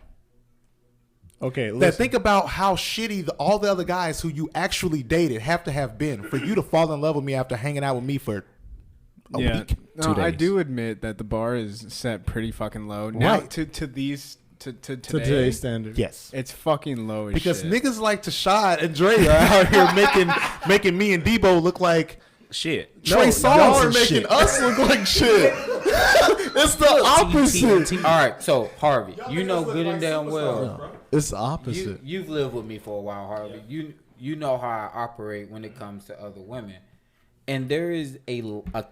Okay, That listen. think about how shitty all the other guys who you actually dated have to have been for you to fall in love with me after hanging out with me for a week. No, 2 I days. do admit that the bar is set pretty fucking low. Now Right. to these to to today, today's standard. Yes. it's fucking low as Because shit. niggas like Tashad and Dre are out here making me and Deebo look like Shit. Trey Songz y'all are and making shit. us look like shit. It's the opposite. All right, so Harvey, you know good and damn well. It's the opposite. You've lived with me for a while, Harvey. You know how I operate when it comes to other women, and there is a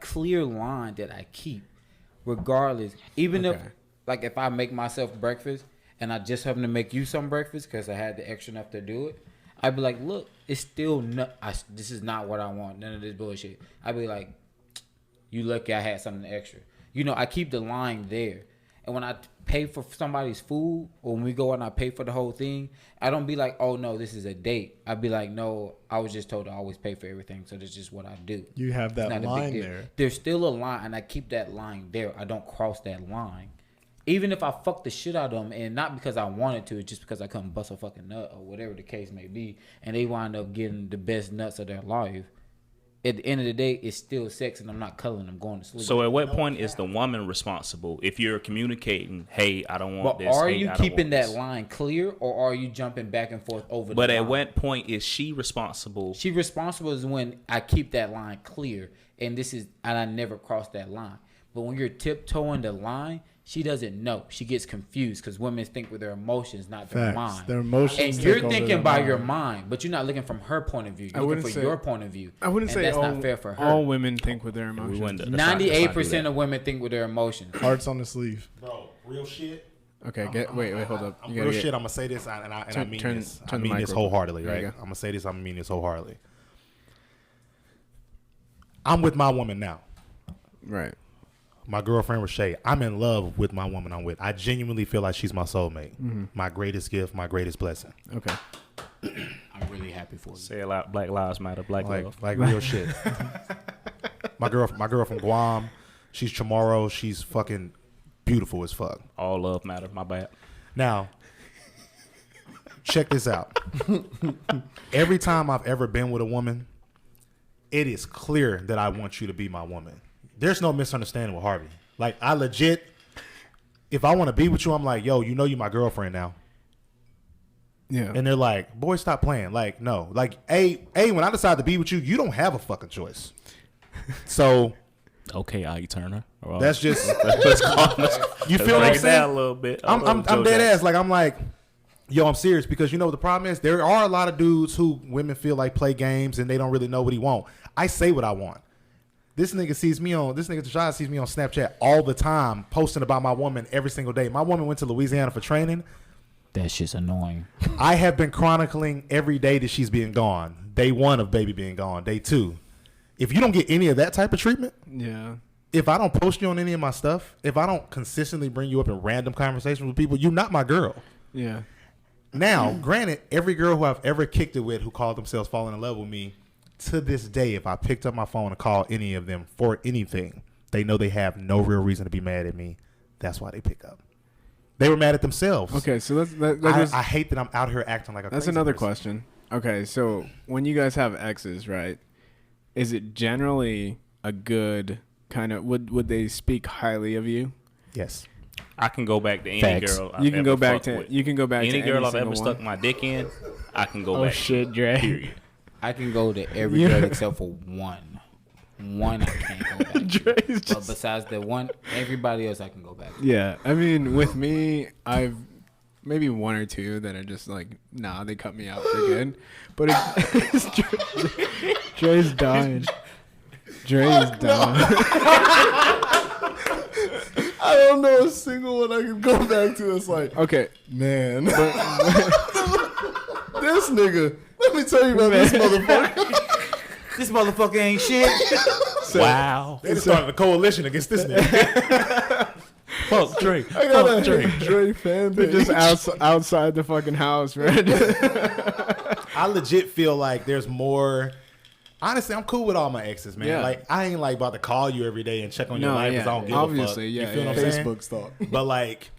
clear line that I keep, regardless. Even if if I make myself breakfast and I just happen to make you some breakfast because I had the extra enough to do it, I'd be like, look, it's still not. This is not what I want. None of this bullshit. I'd be like, you lucky I had something extra. You know, I keep the line there. And when I pay for somebody's food or when we go out and I pay for the whole thing, I don't be like, oh, no, this is a date. I'd be like, no, I was just told to always pay for everything. So that's just what I do. You have that It's not a line big deal. there. There's still a line, and I keep that line there. I don't cross that line. Even if I fuck the shit out of them, and not because I wanted to, it's just because I couldn't bust a fucking nut or whatever the case may be, and they wind up getting the best nuts of their life. At the end of the day, it's still sex, and I'm not cuddling. I'm going to sleep. So at what point is the woman responsible if you're communicating, hey, I don't want But this. are hey, you I don't keeping want that this. line clear, or are you jumping back and forth over But the at line? what point is she responsible? She responsible is when I keep that line clear, and I never cross that line. But when you're tiptoeing the line, she doesn't know. She gets confused because women think with their emotions, not their Facts. mind. Their emotions And take you're over thinking their by mind. your mind, but you're not looking from her point of view. You're looking for your point of view. I wouldn't And say that's all, not fair for her. all women think with their We emotions. wouldn't- let's not do 98% that. of women think with their emotions. Hearts on the sleeve. Bro, real shit. Okay, wait, hold up. You Real gotta shit. get, I'm gonna say this, and I Turn- mean turn- this. I turn the mean this microphone. wholeheartedly, There right? you I'm go. gonna say this. I'm gonna mean this wholeheartedly. I'm with my woman now. right. My girlfriend Rashay. I'm in love with my woman I'm with. I genuinely feel like she's my soulmate, Mm-hmm. my greatest gift, my greatest blessing. Okay. I'm really happy for you. Say a lot. Black Lives Matter. Black love. Like real shit. My girl from Guam. She's Chamorro. She's fucking beautiful as fuck. All love matter. My bad. Now, check this out. Every time I've ever been with a woman, it is clear that I want you to be my woman. There's no misunderstanding with Harvey. Like, I legit, if I want to be with you, I'm like, yo, you know you my girlfriend now. Yeah. And they're like, boy, stop playing. Like, no. Like, when I decide to be with you, you don't have a fucking choice. So, Okay, Ike Turner. Well, that's just, let's call. Let's, you let's feel what break I'm it saying? down a little bit. I'm dead ass. Like, I'm like, yo, I'm serious because you know what the problem is? There are a lot of dudes who women feel like play games and they don't really know what he want. I say what I want. This nigga Tashad sees me on Snapchat all the time, posting about my woman every single day. My woman went to Louisiana for training. That shit's annoying. I have been chronicling every day that she's being gone. Day 1 of baby being gone. Day 2. If you don't get any of that type of treatment, Yeah. if I don't post you on any of my stuff, if I don't consistently bring you up in random conversations with people, you're not my girl. Yeah. Now, granted, every girl who I've ever kicked it with who called themselves falling in love with me, to this day, if I picked up my phone and called any of them for anything, they know they have no real reason to be mad at me. That's why they pick up. They were mad at themselves. Okay, so I hate that I'm out here acting like a that's crazy another person. question. Okay, so when you guys have exes, right, is it generally a good kind of, would they speak highly of you? Yes. I can go back to any Facts. girl. You I've can go ever back fucked to with. you can go back Any to girl any I've ever single stuck one. my dick in. I can go Oh back. shit, Dre. Period. I can go to every girl except for one. One I can't go back to. Dre's But just besides the one, everybody else I can go back to. yeah. I mean, with me, I've maybe one or two that are just like, nah, they cut me out for good. But it's Dre's dying. Dre's dying. I don't know a single one I can go back to. It's like, Okay, man, this nigga. Let me tell you about this motherfucker. This motherfucker ain't shit. Wow. They just started a coalition against this nigga. Fuck Drake. I got a Dre fan they're base. just outside the fucking house, right? I legit feel like there's more. Honestly, I'm cool with all my exes, man. Yeah. Like, I ain't like about to call you every day and check on your No, life because yeah. I don't give Obviously, a fuck. yeah, You feel yeah, what I'm saying? Facebook stalk. But like,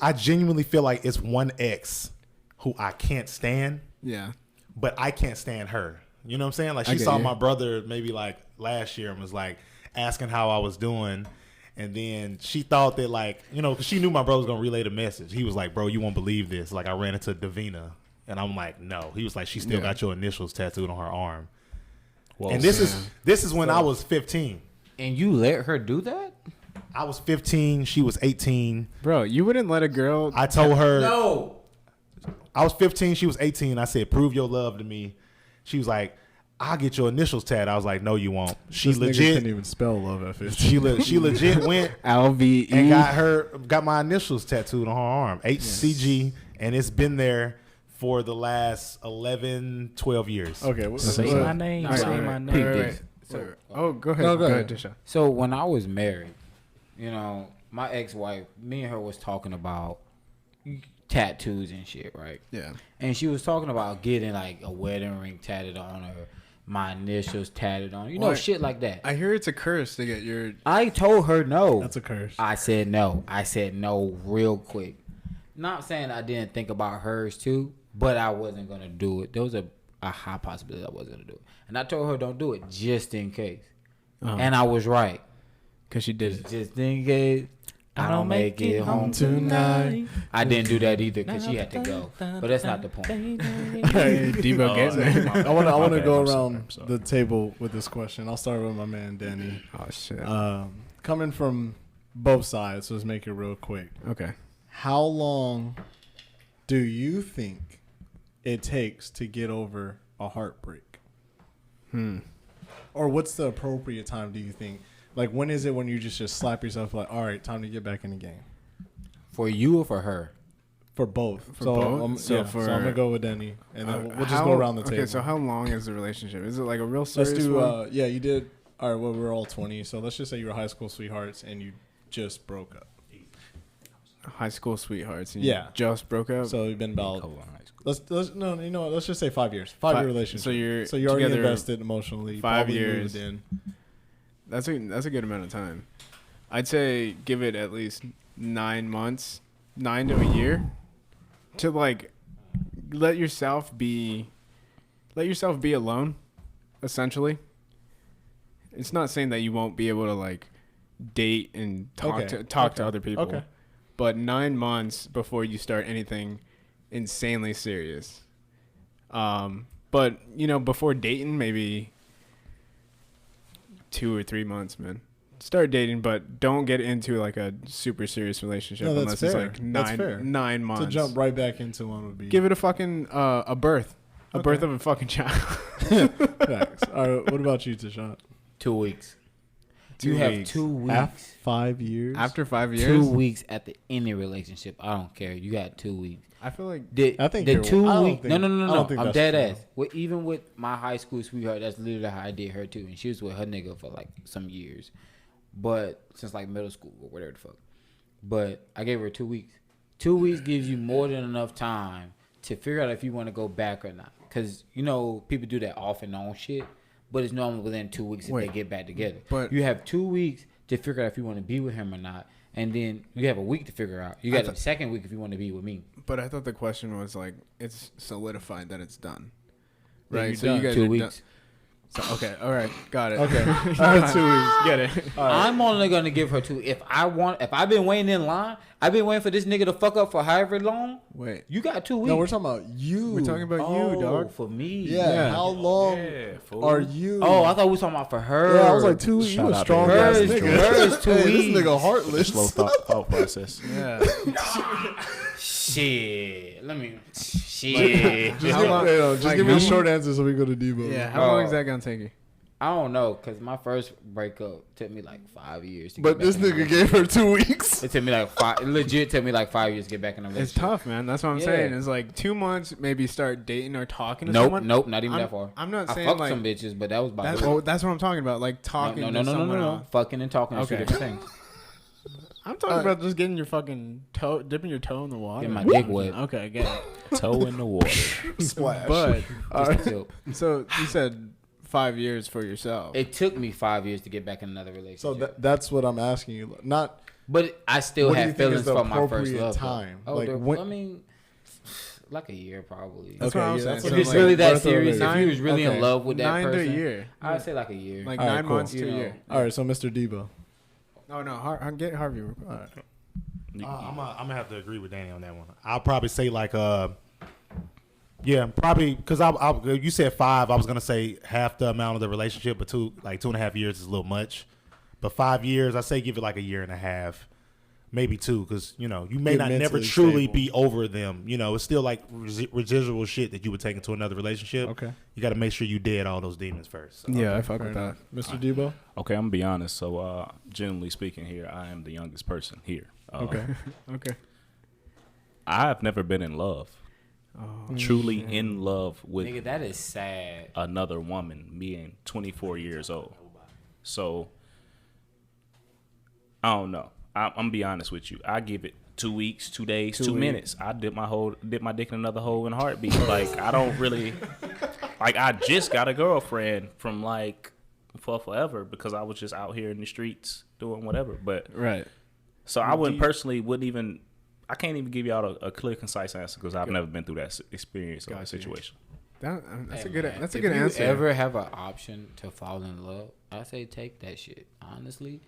I genuinely feel like it's one ex who I can't stand, Yeah. but I can't stand her. You know what I'm saying? Like, I she get saw you. my brother maybe like last year and was like asking how I was doing. And then she thought that, like, you know, because she knew my brother was going to relay the message. He was like, bro, you won't believe this. Like, I ran into Davina. And I'm like, no. He was like, she still Yeah. got your initials tattooed on her arm. Well, And this is when I was 15. And you let her do that? I was 15. She was 18. Bro, you wouldn't let a girl. I told her No. I was 15. She was 18. I said, prove your love to me. She was like, I'll get your initials tattooed. I was like, no, you won't. She This nigga couldn't legit. even spell love at 15. She legit went LVE. and got my initials tattooed on her arm. HCG, and it's been there for the last 11, 12 years. Okay, say my name. Nah, Say nah, my peep name. this. Oh, go ahead. No, go go ahead. ahead, Tisha. So when I was married, you know, my ex-wife, me and her was talking about tattoos and shit, right? Yeah. And she was talking about getting like a wedding ring tatted on her, my initials tatted on, you know, What? shit like that. I hear it's a curse to get your. I told her no. That's a curse. I said no. I said no real quick. Not saying I didn't think about hers too, but I wasn't gonna do it. There was a high possibility I wasn't gonna do it, and I told her don't do it just in case. And I was right. Because she did it. Just in case I don't make it home tonight. I didn't do that either because she had to go. But that's not the point. Hey, Deebo gets it. I want to bad, go I'm sorry, around I'm sorry. the table with this question. I'll start with my man Danny. Oh, shit. Coming from both sides, so let's make it real quick. Okay. How long do you think it takes to get over a heartbreak? Or what's the appropriate time, do you think? Like, when is it when you just slap yourself like, all right, time to get back in the game? For you or for her? For both. For so both? I'm, So yeah, for- so I'm going to go with Danny, and then we'll just How- go around the table. Okay, so how long is the relationship? Is it like a real serious Let's do, one? yeah, you did, all right, well, we're all 20, so let's just say you were high school sweethearts and you just broke up. High school sweethearts. And Yeah. You just broke up? So you've been about, Couple in high school. let's no, you know what, let's just say 5 years. 5-year relationship. So you're already together invested emotionally. 5 probably years. moved in. That's a good amount of time. I'd say give it at least 9 months, 9 to a year, to like let yourself be alone. Essentially, it's not saying that you won't be able to like date and talk to other people. Okay. But 9 months before you start anything insanely serious. But you know, before dating, maybe 2 or 3 months, man. Start dating, but don't get into like a super serious relationship No, that's unless fair. it's like That's fair. 9 months. To jump right back into one would be. Give it a fucking a birth, Okay. birth of a fucking child. Facts. All right, what about you, Tashad? 2 weeks. You have weeks. 2 weeks. Half 5 years. After 5 years, 2 weeks after any relationship. I don't care. You got 2 weeks. I feel like I think the you're- 2 I don't week. think- I No. don't think I'm that's dead true. ass. Even with my high school sweetheart, that's literally how I did her too, and she was with her nigga for like some years, but since like middle school or whatever the fuck. But I gave her 2 weeks. 2 weeks gives you more than enough time to figure out if you want to go back or not. Because you know people do that off and on shit, but it's normally within 2 weeks if they get back together. But you have 2 weeks to figure out if you want to be with him or not. And then you have a week to figure out. You got the second week if you want to be with me. But I thought the question was like, it's solidified that it's done, Yeah, right? you're So done. you guys 2 are weeks. done. So, okay, all right, got it. Okay. All right, 2 weeks. Get it? I'm only gonna give her 2. If I've been waiting in line, I've been waiting for this nigga to fuck up for however long. Wait, You got 2 weeks. No, we're talking about you. we're talking about you, dog. For me. Yeah. How long Yeah, fool. are you? Oh, I thought we were talking about for her. Yeah, I was like 2 weeks. You Shout a out to strong her. ass Hers- nigga. hers 2 Hey, weeks. this nigga heartless. Slow thought process. Yeah. Shit. Let me. Shit. Just How give, long- just like, give me a how short answer so we go to Deebo. Yeah. How long is that gonna take you? I don't know, cause my first breakup took me like 5 years. To But get this back in nigga a gave her 2 weeks. It took me like 5. It legit took me like 5 years to get back in a It's relationship. tough, man. That's what I'm Yeah. saying. It's like 2 months, maybe start dating or talking to Nope, someone. nope, not even I'm- that far. I'm not I saying, fucked like- some bitches, but that was about That's it. that's what I'm talking about. Like talking No. to someone else. Fucking and talking are two Okay. different things. I'm talking about just getting your fucking toe, dipping your toe in the water. Get my dick wet. Okay, I get it. Toe in the water. Splash. But Just the tip. so you said 5 years for yourself. It took me 5 years to get back in another relationship. So that's what I'm asking you. Not but I still what do you have think is feelings the for my first appropriate love. though. time? Oh, Like, I when- mean, like a year probably. That's what I'm saying. that's So If what it's I'm really saying. that Birth of a serious, if baby. you was really Okay. in love with that 9 to a person, year. I'd say like a year. Like All right, 9 cool. months to You a know. year. All right, so Mr. Debo. Oh no, get Harvey. Real quick. All right. I'm gonna have to agree with Danny on that one. I'll probably say like yeah, probably because you said 5. I was gonna say half the amount of the relationship, but 2.5 years is a little much. But 5 years, I say give it like a year and a half, maybe 2, because you know you may Get not never mentally truly stable. be over them. You know, it's still like residual shit that you would take into another relationship. Okay. You got to make sure you dead all those demons first. So. Yeah, I fuck Fair with that. enough. Mr. Debo. Okay, I'm gonna be honest. So, generally speaking, here I am the youngest person here. Okay. Okay. I've never been in love, Oh, truly in love with Nigga, that is sad. another woman, being 24 years old. So, I don't know. I'm gonna be honest with you. I give it 2 weeks, 2 days, 2 minutes. I dip my dick in another hole in a heartbeat. Like I don't really, like I just got a girlfriend from like for forever because I was just out here in the streets doing whatever. But right. so I wouldn't even. I can't even give y'all a clear, concise answer because I've never been through that experience or that Gotcha. situation. That's Hey, a good. man, That's a if good you answer. ever have an option to fall in love, I say take that shit. Honestly,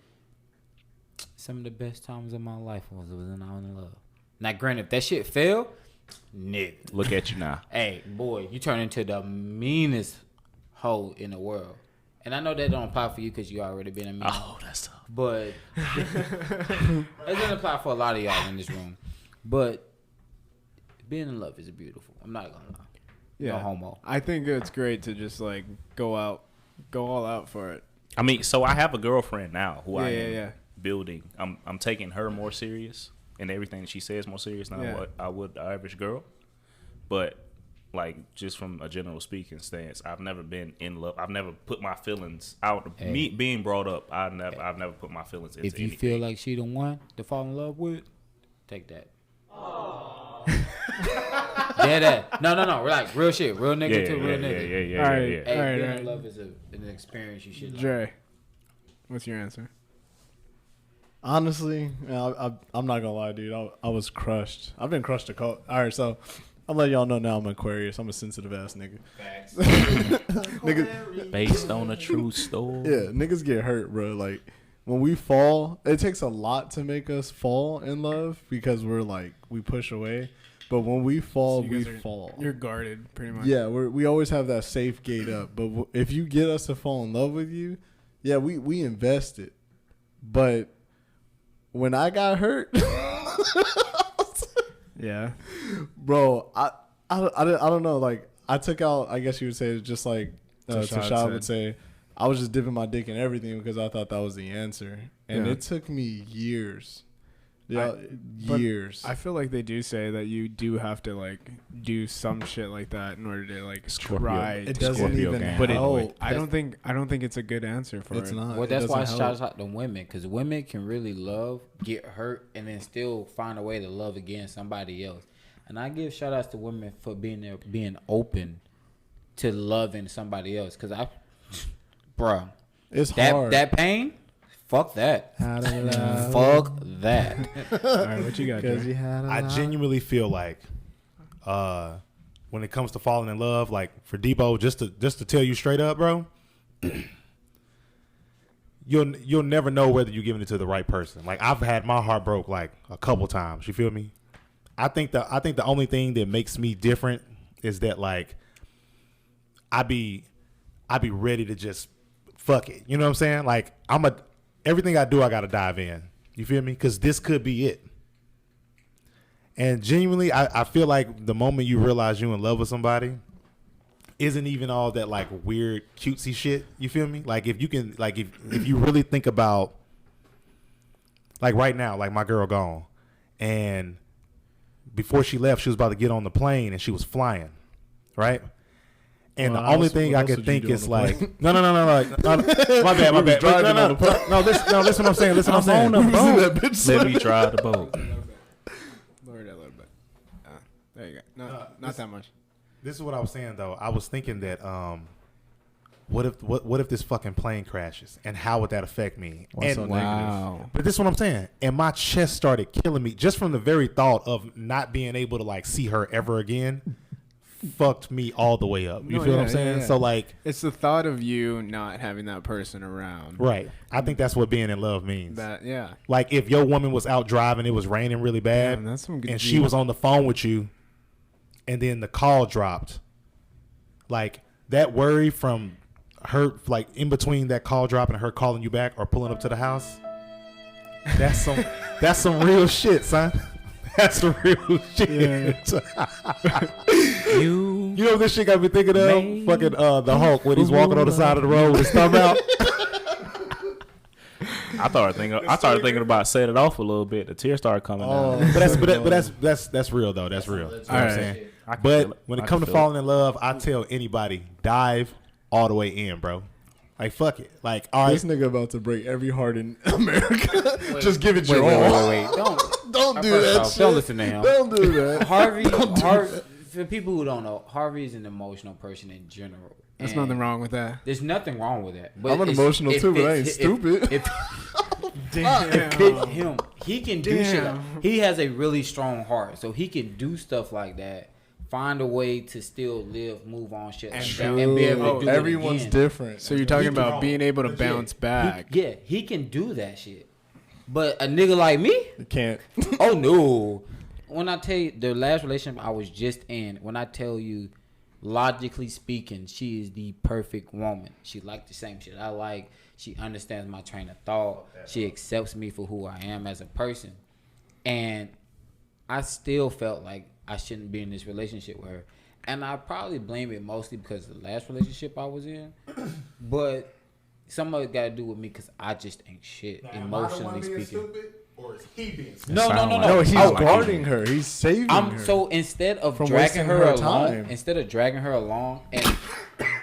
some of the best times of my life was when I was in love. Now, granted, if that shit failed, nigga, Look at you now. hey boy, you turn into the meanest hoe in the world. And I know that don't apply for you because you already been a mean. Oh, that's tough. But it doesn't apply for a lot of y'all in this room. But being in love is beautiful. I'm not gonna lie. Yeah. No homo. I think it's great to just like go all out for it. I mean, so I have a girlfriend now who I Yeah, am yeah. building. I'm taking her more serious and everything she says more serious than Yeah. what I would the average girl. But like just from a general speaking stance, I've never been in love. I've never put my feelings out. Hey. Me being brought up, I've never put my feelings into If you anything. feel like she the one to fall in love with, take that. Yeah, that. No. Relax. Real shit. Real nigga to real nigga. yeah. All right. yeah. Hey, Alright, being alright. in love is an experience you should. Dre, what's your answer? Honestly, I'm not gonna lie, dude. I was crushed. I've been crushed a couple. All right, so I'll let y'all know now. I'm Aquarius. I'm a sensitive ass nigga. Facts. Nigga, Based on a true story. yeah, niggas get hurt, bro. Like when we fall, it takes a lot to make us fall in love because we're like we push away. But when we fall, So you we guys fall. You're guarded, pretty much. Yeah, we always have that safe gate up. But if you get us to fall in love with you, yeah, we invested. But when I got hurt, Yeah. bro, I don't know. Like I took out. I guess you would say it's just like Tashad Tashad would said. say. I was just dipping my dick in everything because I thought that was the answer, and Yeah. it took me years. Yeah, but years. I feel like they do say that you do have to like do some shit like that in order to like Scorpio. try. It to doesn't Scorpio even gang. But help. I don't think it's a good answer for It's it. not. Well, It that's why doesn't shouts help. out to women, because women can really love, get hurt, and then still find a way to love again somebody else. And I give shout outs to women for being open to loving somebody else. Because bruh, It's hard. that pain, fuck that. Had a love. Fuck that. All right, what you got? Because Dre? you had a I love. genuinely feel like, when it comes to falling in love, like for Deebo, just to tell you straight up, bro, you'll never know whether you're giving it to the right person. Like I've had my heart broke like a couple times. You feel me? I think the only thing that makes me different is that like I be ready to just fuck it. You know what I'm saying? Like everything I do, I gotta dive in. You feel me? Because this could be it. And genuinely, I feel like the moment you realize you're in love with somebody isn't even all that like weird cutesy shit. You feel me? Like if you can, like if you really think about, like right now, like my girl gone, and before she left, she was about to get on the plane and she was flying, right? And Well, the only else- thing what I else could would you think do on is the like, plane? no, my bad, my bad. driving No, on the plane. no, listen what I'm saying. Listen what I'm saying. that bitch Let me try the boat. Lower that a little bit. There you go. No, not that much. This is what I was saying though. I was thinking that what if this fucking plane crashes and how would that affect me? What's so And Wow. but this is what I'm saying. And my chest started killing me just from the very thought of not being able to like see her ever again. Fucked me all the way up. You No, feel what I'm yeah, saying? yeah. So like, It's the thought of you not having that person around. right. I think that's what being in love means. That yeah. Like if your woman was out driving, it was raining really bad, Damn, that's some good and she deep- was on the phone with you, and then the call dropped. Like that worry from her, like in between that call dropping and her calling you back or pulling up to the house. That's some real shit, son. That's some real shit. You You know what this shit got me thinking of? Made Fucking the Hulk when he's walking on the side of the road with his thumb out. I started thinking about setting it off a little bit. The tears started coming Oh. down. That's real though. That's real. You know what I'm Alright. saying? I can feel But it. when I it can comes to feel falling in love, I tell anybody dive all the way in, bro. Like fuck it. Like all right, This nigga about to break every heart in America. Just give it Wait, your wait, all. wait, wait. Don't do First that off, shit. don't listen to him. Don't do that. Harvey, for people who don't know, Harvey is an emotional person in general. There's And nothing wrong with that. There's nothing wong with that. But I'm an it's- emotional it too, but I fits- ain't stupid. It fits him. He can do shit. Damn. Like, he has a really strong heart, so he can do stuff like that. Find a way to still live, move on, shit like that, and be able to do Everyone's it again. different. So you're talking He about can- being able to legit. bounce back. He can do that shit. But a nigga like me, You can't. oh no. When I tell you the last relationship I was just in, when I tell you, logically speaking, she is the perfect woman. She like the same shit I like. She understands my train of thought. She accepts me for who I am as a person. And I still felt like I shouldn't be in this relationship with her. And I probably blame it mostly because of the last relationship I was in. But some of it got to do with me because I just ain't shit, emotionally speaking. or is he being stupid? No. No, he's Sound like guarding her. He's saving her. So instead of From dragging wasting her, her along, time. instead of dragging her along and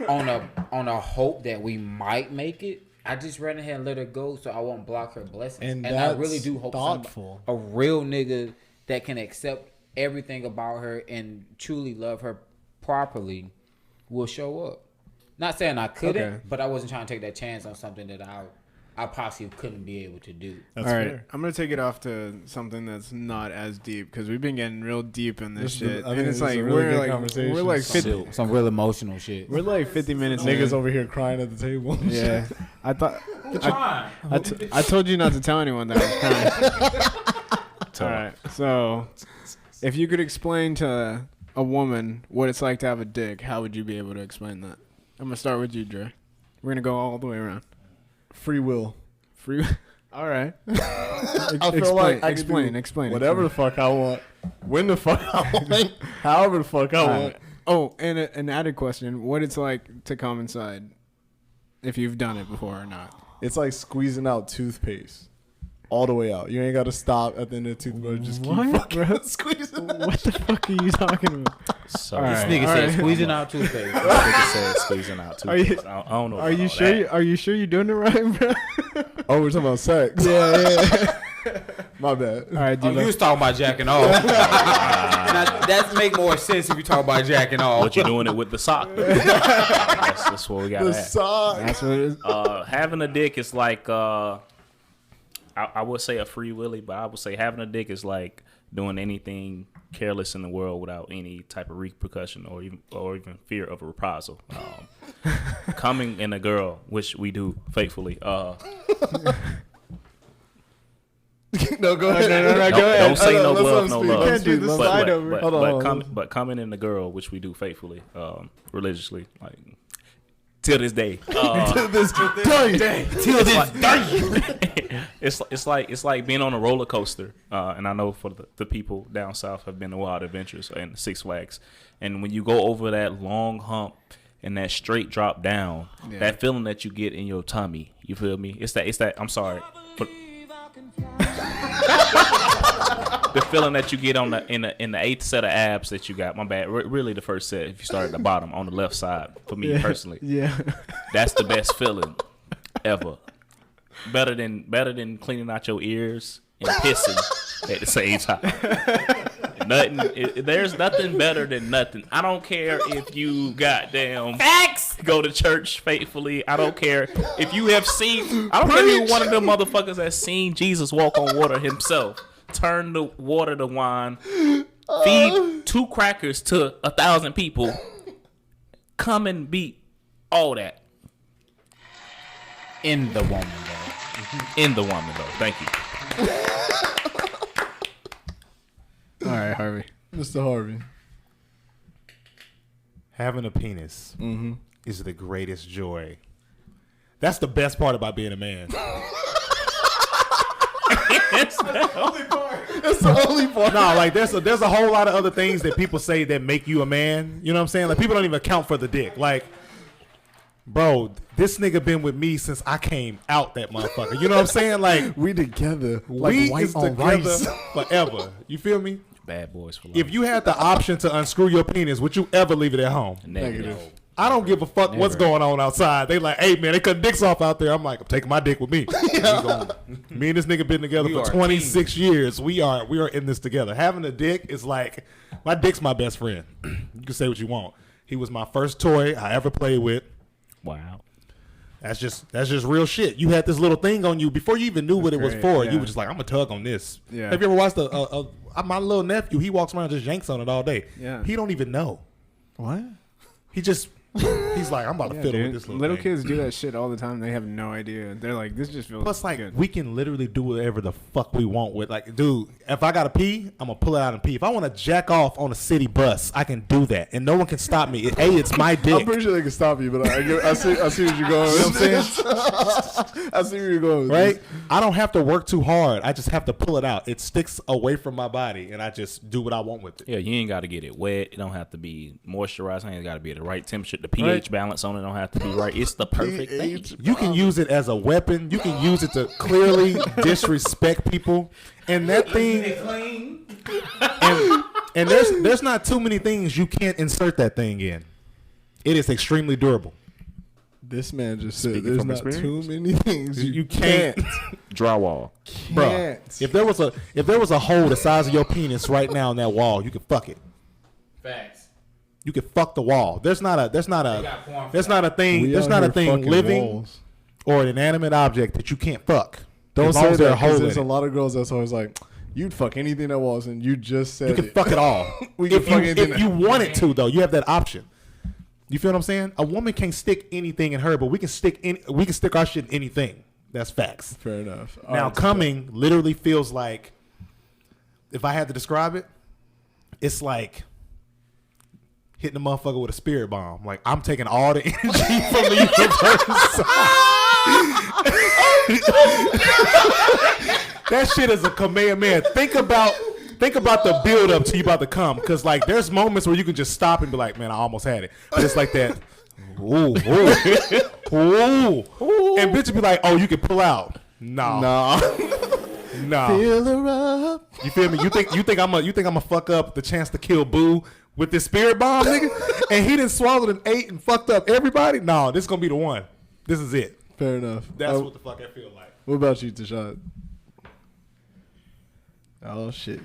on a hope that we might make it, I just ran ahead and let her go so I won't block her blessings. And I that's really do hope thoughtful. a real nigga that can accept everything about her and truly love her properly will show up. Not saying I couldn't, Okay. but I wasn't trying to take that chance on something that I possibly couldn't be able to do. That's All right, fair. I'm gonna take it off to something that's not as deep because we've been getting real deep in this This is shit, I and think it's this is like a really we're good like conversation. we're like 50, Some real emotional shit. we're like 50 minutes. Niggas in. over here crying at the table. Yeah, I thought I told you not to tell anyone that I was crying. All right, so if you could explain to a woman what it's like to have a dick, how would you be able to explain that? I'm gonna start with you, Dre. We're gonna go all the way around. Free will. Free. All right. I feel like I can explain. whatever the fuck I want, when the fuck I want, however the fuck I All want. right. Oh, and an added question: what it's like to come inside? if you've done it before or not. It's like squeezing out toothpaste all the way out. You ain't got to stop at the end of the toothbrush. Just keep fucking squeezing. What the fuck are you talking about? So All This right. nigga said squeezing out toothpaste. this nigga said squeezing out too. Are you- I don't know. Are you about all sure? that. Are you sure you're doing it right, bro? Oh, we're talking about sex. Yeah. My bad. All right, Oh, you was talking about jacking off. Now, that make more sense if you talk about jacking off. What you doing it with the sock? That's what we got. The sock. That's what it is. Having a dick is like I would say a free willy, but I would say having a dick is like doing anything careless in the world without any type of repercussion or even fear of a reprisal. Coming in a girl, which we do faithfully. No, go ahead. No, go ahead. Don't say no Let love, him no speak. love. Let him Can't do speak. the Let him slide speak. over. But, Hold on. but coming in the girl, which we do faithfully, religiously, like till this day. Till this day. It's like being on a roller coaster, and I know for the people down south have been to Wild Adventures and Six Flags, and when you go over that long hump and that straight drop down, that feeling that you get in your tummy, you feel me? It's that. I'm sorry, but the feeling that you get on in the eighth set of abs that you got. My bad. Really, the first set. If you start at the bottom on the left side, for me personally, Yeah. that's the best feeling ever. Better than cleaning out your ears and pissing at the same time. There's nothing better than nothing. I don't care if you goddamn facts go to church faithfully. I don't care if you have seen. I don't care if you're one of them motherfuckers that's seen Jesus walk on water himself, turn the water to wine, feed 2 crackers to 1,000 people, come and beat all that. In the woman, though. In the woman, though. Thank you. All right, Harvey. Mr. Harvey. Having a penis is the greatest joy. That's the best part about being a man. That's the only part. No, like there's a whole lot of other things that people say that make you a man. You know what I'm saying? Like people don't even account for the dick. Like, bro, this nigga been with me since I came out that motherfucker. You know what I'm saying? Like We together. Like we white is on together rice. forever. You feel me? Bad boys for life. If you had the option to unscrew your penis, would you ever leave it at home? Negative. I don't give a fuck what's going on outside. They like, hey man, they cutting dicks off out there. I'm like, I'm taking my dick with me. Me and this nigga been together for 26 years. We are in this together. Having a dick is like, my dick's my best friend. You can say what you want. He was my first toy I ever played with. Wow. That's just real shit. You had this little thing on you before you even knew what it was great, for. yeah. You were just like, I'm gonna tug on this. Yeah. Have you ever watched my little nephew? He walks around and just yanks on it all day. Yeah. He don't even know. What? He's like, I'm about to Yeah, fiddle dude. with this Little thing. kids do that shit all the time. They have no idea. They're like, this just feels Plus, like, good. we can literally do whatever the fuck we want with. Like, dude, if I gotta pee, I'm gonna pull it out and pee. If I want to jack off on a city bus, I can do that, and no one can stop me. It's my dick. I'm pretty sure they can stop you, but I see where you're going. You know what I'm saying? I see where you're going with Right? this. I don't have to work too hard. I just have to pull it out. It sticks away from my body, and I just do what I want with it. Yeah, you ain't got to get it wet. It don't have to be moisturized. It ain't got to be at the right temperature. The pH balance on it don't have to be right. It's the perfect thing. You can use it as a weapon. You can use it to clearly disrespect people. And that thing, and there's not too many things you can't insert that thing in. It is extremely durable. This man just said Speaking there's from not experience? too many things You can't. Drywall. Bro, Can't. if there was a hole the size of your penis right now in that wall, you could fuck it. Facts. You could fuck the wall. There's not a thing. We There's out not a here thing fucking living walls. or an inanimate object that you can't fuck. Don't As long say as there's that a hole because in there's a it. lot of girls that's always like, you'd fuck anything that was, and you just said You can it. fuck it all. We can fuck anything if you wanted to, though, you have that option. You feel what I'm saying? A woman can't stick anything in her, but we can stick our shit in anything. That's facts. Fair enough. All Now, right, coming literally feels like, if I had to describe it, it's like hitting a motherfucker with a spirit bomb. Like, I'm taking all the energy from the universe. That shit is a Kamehameha. Think about the build up to you about to come. Because, like, there's moments where you can just stop and be like, man, I almost had it. But it's like that. Ooh, and bitch would be like, "Oh, you can pull out." No. Fill her up. You feel me? You think I'm a fuck up the chance to kill Boo with this spirit bomb, nigga? And he done swallowed and ate and fucked up everybody? No, this gonna be the one. This is it. Fair enough. That's what the fuck I feel like. What about you, Tashad? Oh shit.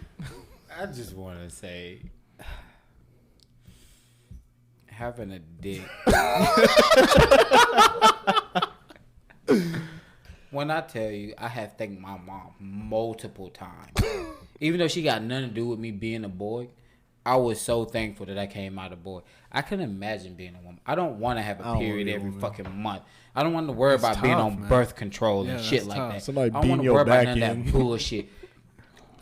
I just want to say, having a dick. When I tell you, I have thanked my mom multiple times. Even though she got nothing to do with me being a boy, I was so thankful that I came out a boy. I couldn't imagine being a woman. I don't want to have a period every fucking month. I don't want to worry about being on birth control and shit like that. Somebody I don't beating want to your worry about back none of in. that bullshit.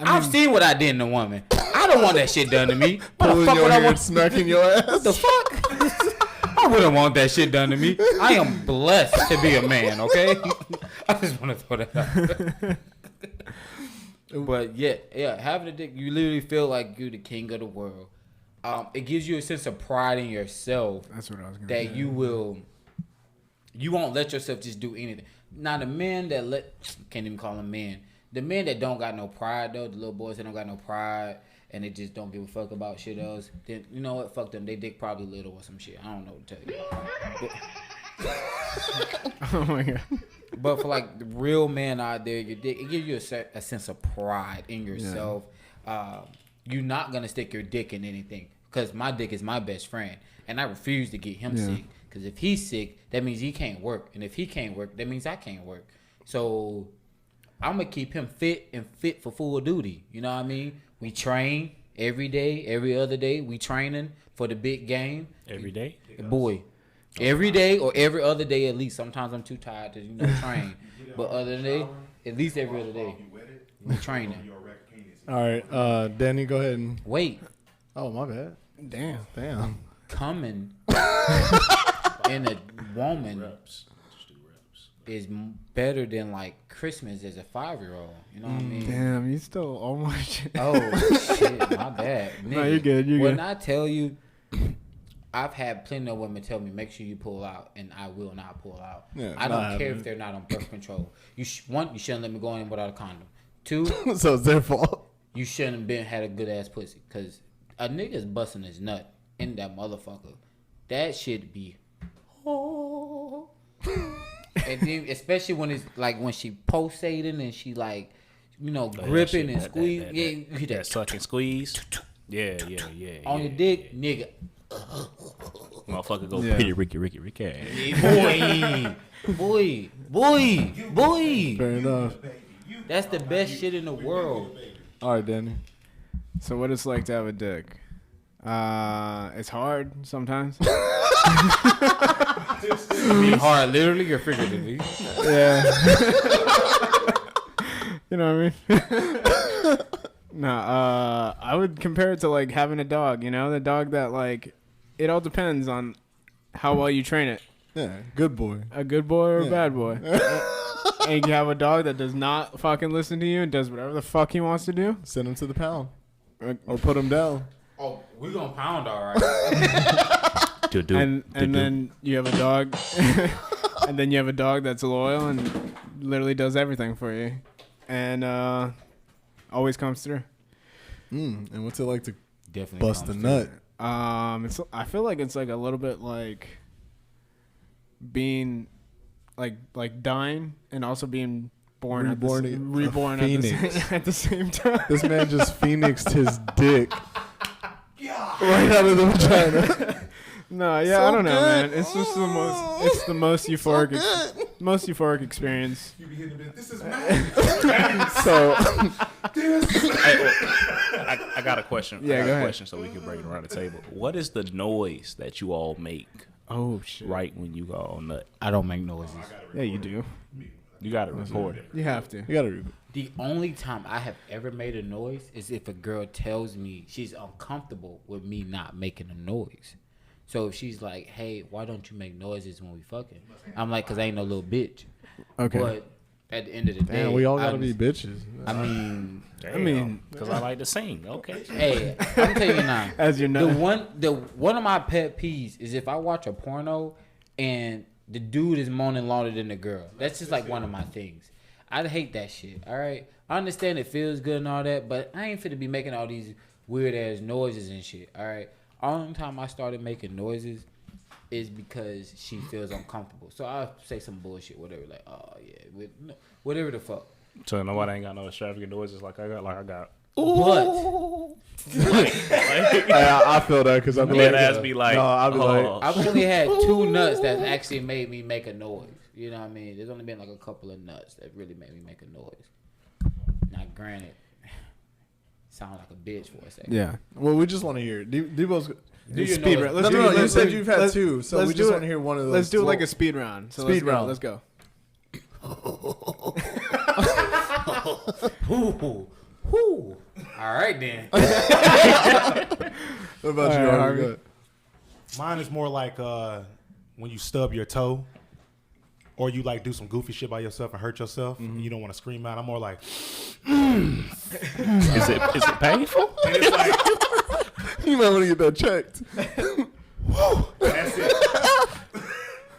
I've seen what I did in a woman. I don't want that shit done to me. What the Pulling fuck your would I hair and want? smacking your ass. What the fuck? I wouldn't want that shit done to me. I am blessed to be a man, okay? I just want to throw that out. But yeah, having a dick, you literally feel like you're the king of the world. It gives you a sense of pride in yourself. That's what I was gonna that say. you won't let yourself just do anything. Now the men that can't even call them men. The men that don't got no pride though, the little boys that don't got no pride and they just don't give a fuck about shit else, then you know what? Fuck them. They dick probably little or some shit. I don't know what to tell you. Oh my god. But for like the real man out there, your dick, it gives you a sense of pride in yourself. You're not gonna stick your dick in anything because my dick is my best friend, and I refuse to get him sick. Because if he's sick, that means he can't work, and if he can't work, that means I can't work. So I'm gonna keep him fit for full duty. You know what I mean? We train every day, every other day. We training for the big game. Every day? Boy. Every day or every other day at least. Sometimes I'm too tired to train. But other than that, at least every other day. We training. All right, Danny, go ahead and. Wait. Oh, my bad. Damn. Coming in a woman is better than like Christmas as a 5-year-old. You know what I mean? Damn, you stole all my shit. Oh shit, my bad. Nigga, No, you're good. When I tell you, I've had plenty of women tell me, make sure you pull out, and I will not pull out. Yeah, I don't not care happening. if they're not on birth control. One, you shouldn't let me go in without a condom. 2, So it's their fault. you shouldn't have had a good ass pussy, cause a nigga's busting his nut in that motherfucker. That shit be. Oh. And then, especially when it's like when she pulsating and she like, gripping and squeezing. That suck and squeeze. Yeah. On your dick, nigga. Motherfucker go Yeah. Peter Ricky. Boy. Fair enough. That's the best shit in the world. All right, Danny. So what it's like to have a dick? It's hard sometimes. I mean, hard, literally or figuratively. Yeah. You know what I mean? No, I would compare it to like having a dog, the dog that like, it all depends on how well you train it. Yeah, good boy. A good boy or a bad boy. And you have a dog that does not fucking listen to you and does whatever the fuck he wants to do. Send him to the pound. Or put him down. Oh, we gonna pound all right. And then you have a dog, and then you have a dog that's loyal and literally does everything for you, and always comes through. And what's it like to Definitely bust a nut? I feel like it's like a little bit like being like dying and also being born reborn at the same time. This man just phoenixed his dick right out of the vagina. No, yeah, So I don't know, good. man. It's just the most euphoric, most euphoric experience. You be hitting the bit. This is mad. So I got a question. Yeah, I got go a ahead. question so we can bring it around the table. What is the noise that you all make Oh shit! right when you go on nut? I don't make noises. Yeah, you do. You got to record it. You have to. you gotta. The only time I have ever made a noise is if a girl tells me she's uncomfortable with me not making a noise. So if she's like, "Hey, why don't you make noises when we fucking?" I'm like, "Cause I ain't no little bitch." Okay. But at the end of the day. Damn, we all gotta be bitches. I mean, because I like to sing. Okay. hey, I'm telling you now. As you're not. One of my pet peeves is if I watch a porno and the dude is moaning louder than the girl. That's just like one of my things. I hate that shit. All right, I understand it feels good and all that, but I ain't finna be making all these weird ass noises and shit. All right. Only time I started making noises is because she feels uncomfortable. So I'll say some bullshit, whatever, like, oh yeah, whatever the fuck. So nobody ain't got no extravagant noises like I got. But I feel that because I've been That like, ass be like, I've I've only had 2 nuts that actually made me make a noise. You know what I mean? There's only been like a couple of nuts that really made me make a noise. Now, granted, sound like a bitch for a second. Yeah. well, we just want to hear it. Debo's. Do your Speed noise. round. No, Let's do no, it. you Let's said do- you've had let's- 2, so let's we do just it- want to hear one of those. Let's do it like a speed round. So Speed round. Let's go. Whoo. All right, then. What about All you, right, Harvey? Harvey. Mine is more like when you stub your toe, or you like do some goofy shit by yourself and hurt yourself, and you don't want to scream out. I'm more like, is it painful? and it's like, You might want to get that checked. that's it.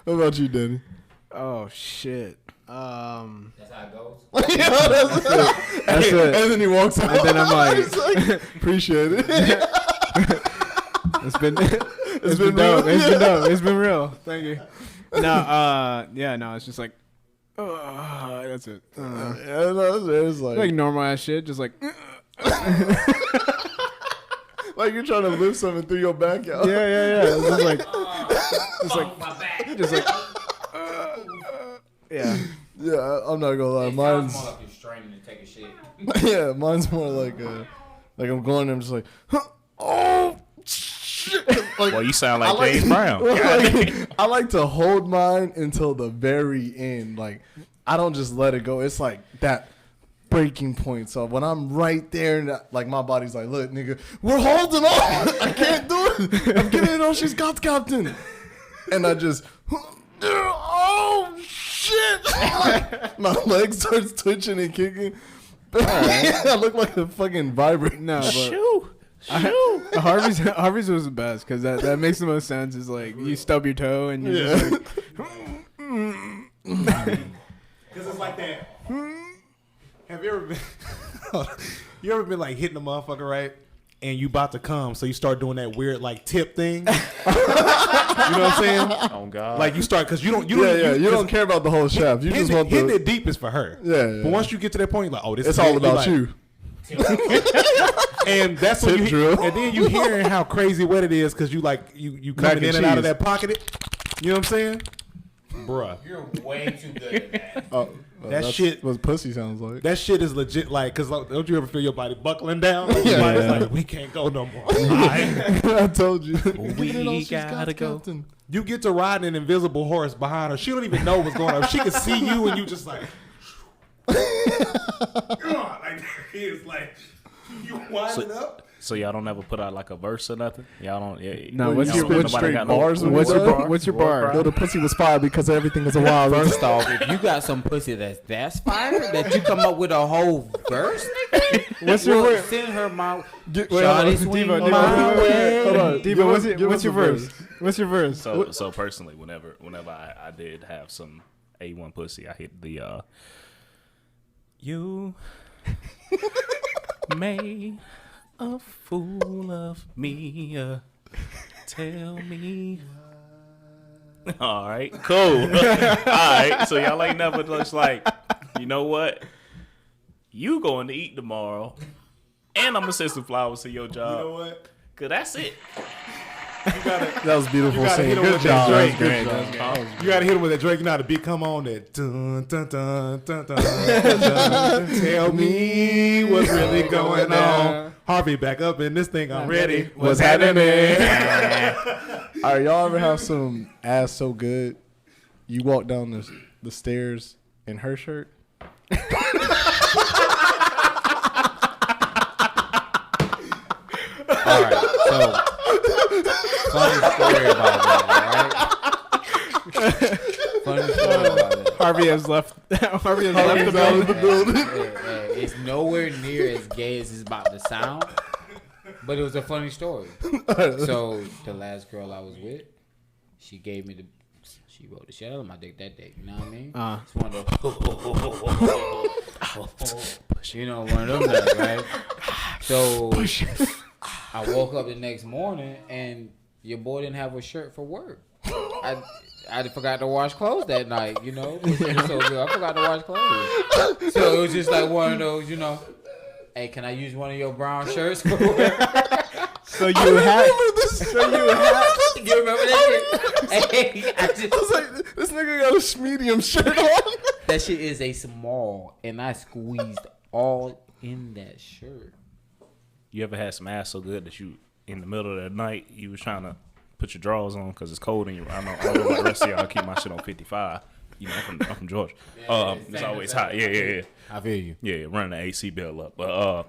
What about you, Danny? Oh shit. That's how it goes. That's it. And then he walks out. And then I'm like, He's appreciate it. It's been dope. It's real. been dope. It's been real. Thank you. No, it's just like, that's it. Yeah, no, it's Like normal ass shit, just like, like you're trying to lift something through your back out. yeah. It's just like, My back. yeah. Yeah, I'm not gonna lie. It sounds Mine's more like you're straining to take a shit. yeah, mine's more like I'm going there, I'm just like, oh shit. Like, Well, you sound like, I James Brown. I like to hold mine until the very end. Like I don't just let it go. It's like that breaking point. So when I'm right there, and like my body's like, look, nigga, we're holding on. I can't do it. I'm getting it on. She's got captain. And I just, oh shit! Like, my leg starts twitching and kicking. I look like a fucking vibrator. No, but Shoo. Harvey's was the best because that makes the most sense. Is like you stub your toe and you're just like, Because it's like that. Have you ever been? You ever been like hitting a motherfucker right, and you about to come, so you start doing that weird like tip thing. You know what I'm saying? Oh God. Like you start because you don't care about the whole shaft. You just want hitting the. it deep is for her. Yeah. But once you get to that point, you're like, oh, this It's is all it. about You're you. And that's when Tip you drill. and then you hearing how crazy wet it is because you like you coming Mac in and and out of cheese. that pocket. You know what I'm saying, bruh? You're way too good at that. Oh, That shit- What pussy sounds like. That shit is legit. Like, cause like, don't you ever feel your body buckling down? Like, your Yeah. body's like, we can't go no more. Alright. I told you. We gotta go. Captain. You get to ride an invisible horse behind her. She don't even know what's going on. She can see you, and you just like, like it's like you winding up. So y'all don't ever put out like a verse or nothing? Y'all don't. Yeah, No, y'all what's don't- your- nobody what's straight got no- bars when what's you your ride? bar? What's your bar? No, the pussy was fire because everything is a wild. First off, if you got some pussy that's fire, that you come up with a whole verse, What's your well, word? send her my Wait, shawty swing Deebo, my way. Hold on. Deebo, what's Give your us a verse? What's your verse? So personally, whenever I did have some A1 pussy, I hit the you made a fool of me. Tell me. All right, cool. All right, so y'all ain't never just like, you know what? You going to eat tomorrow, and I'm gonna send some flowers to your job. You know what? Cause that's it. That was beautiful. You gotta Scene. hit him Good with job. that Drake. Good job. You gotta hit him with that Drake. You know how the beat come on that. Dun, dun, dun, dun, dun, dun, dun. Tell me what's really going on. Harvey, back up in this thing. I'm ready. What's happening? All right, y'all ever have some ass so good you walk down the stairs in her shirt? All right, so funny story about that. All right, funny story about that. Harvey has left. Harvey has left the building. It's nowhere near as gay as it's about to sound, but it was a funny story. So the last girl I was with, she gave me she wrote the shit out of my dick that day. You know what I mean? It's one of those, you know, one of them nuts, right? So I woke up the next morning and your boy didn't have a shirt for work. I forgot to wash clothes that night, you know. It was so good. I forgot to wash clothes. So it was just like one of those, you know, hey, can I use one of your brown shirts for work? So you had. You remember that shit? Hey, I was like, this nigga got a medium shirt on. That shit is a small, and I squeezed all in that shirt. You ever had some ass so good that you, in the middle of the night, you was trying to put your drawers on because it's cold in your. I know like the rest of y'all keep my shit on 55. You know, I'm from Georgia. It's always hot. Yeah. I feel you. Yeah, running the AC bill up. But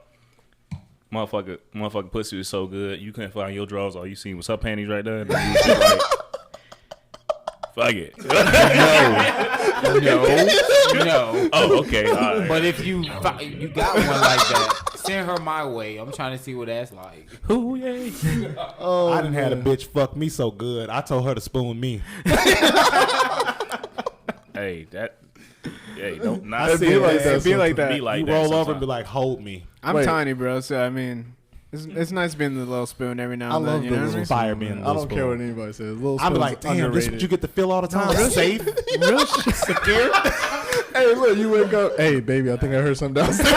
motherfucker pussy was so good, you couldn't find your drawers. All you seen was her panties right there. And then you was just like, fuck it. No. Oh, okay. All right. But if you got one like that, send her my way. I'm trying to see what that's like. Ooh, yeah. I done had a bitch fuck me so good. I told her to spoon me. Hey, don't not I see it like that. Be like that. Be like You that roll sometimes. over and be like, hold me. I'm Wait. tiny, bro. So I mean, it's nice being the little spoon every now I and then. love You the know what I little mean? Fire being I don't care what anybody says. Little I'm spoon's like, damn, this underrated. what you get to feel all the time. Safe. Real shit. Secure. Hey, look, you wake up. Hey, baby, I think I heard something downstairs.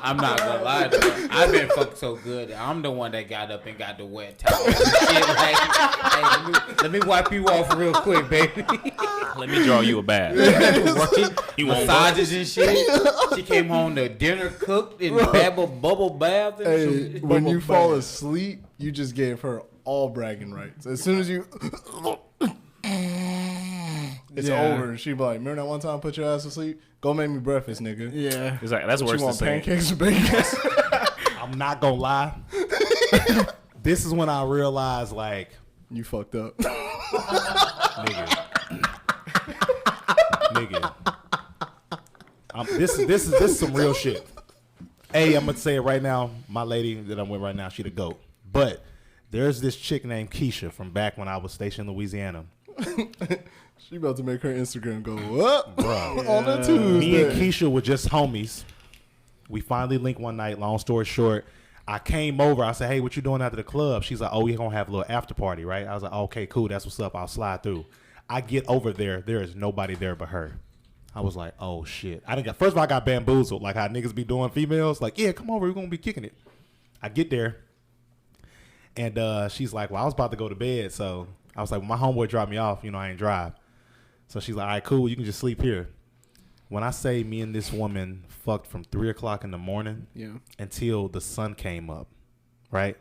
I'm not gonna lie to you. I've been fucked so good. I'm the one that got up and got the wet towel. And shit, like, hey, let me wipe you off real quick, baby. Let me draw you a bath. You want Massages and shit. She came home to dinner cooked and bubble bath. And Hey, shit. when you fall asleep, you just gave her all bragging rights. As soon as you, it's Yeah. over. She be like, remember that one time I put your ass to sleep? Go make me breakfast, nigga. Yeah. It's like that's What, worse you than want saying. pancakes or bacon? I'm not gonna lie. This is when I realized, like, You fucked up. nigga. This is some real shit. Hey, I'm gonna say it right now. My lady that I'm with right now, she the GOAT. But there's this chick named Keisha from back when I was stationed in Louisiana. She about to make her Instagram go up Bruh. on a Tuesday. Me and Keisha were just homies. We finally linked one night. Long story short, I came over. I said, hey, what you doing after the club? She's like, oh, we're going to have a little after party, right? I was like, okay, cool. That's what's up. I'll slide through. I get over there. There is nobody there but her. I was like, oh, shit. First of all, I got bamboozled, like how niggas be doing females. Like, yeah, come over. We're going to be kicking it. I get there. And she's like, well, I was about to go to bed. So I was like, well, my homeboy dropped me off. You know, I ain't drive. So she's like, all right, cool. You can just sleep here. When I say me and this woman fucked from 3 o'clock in the morning until the sun came up, right?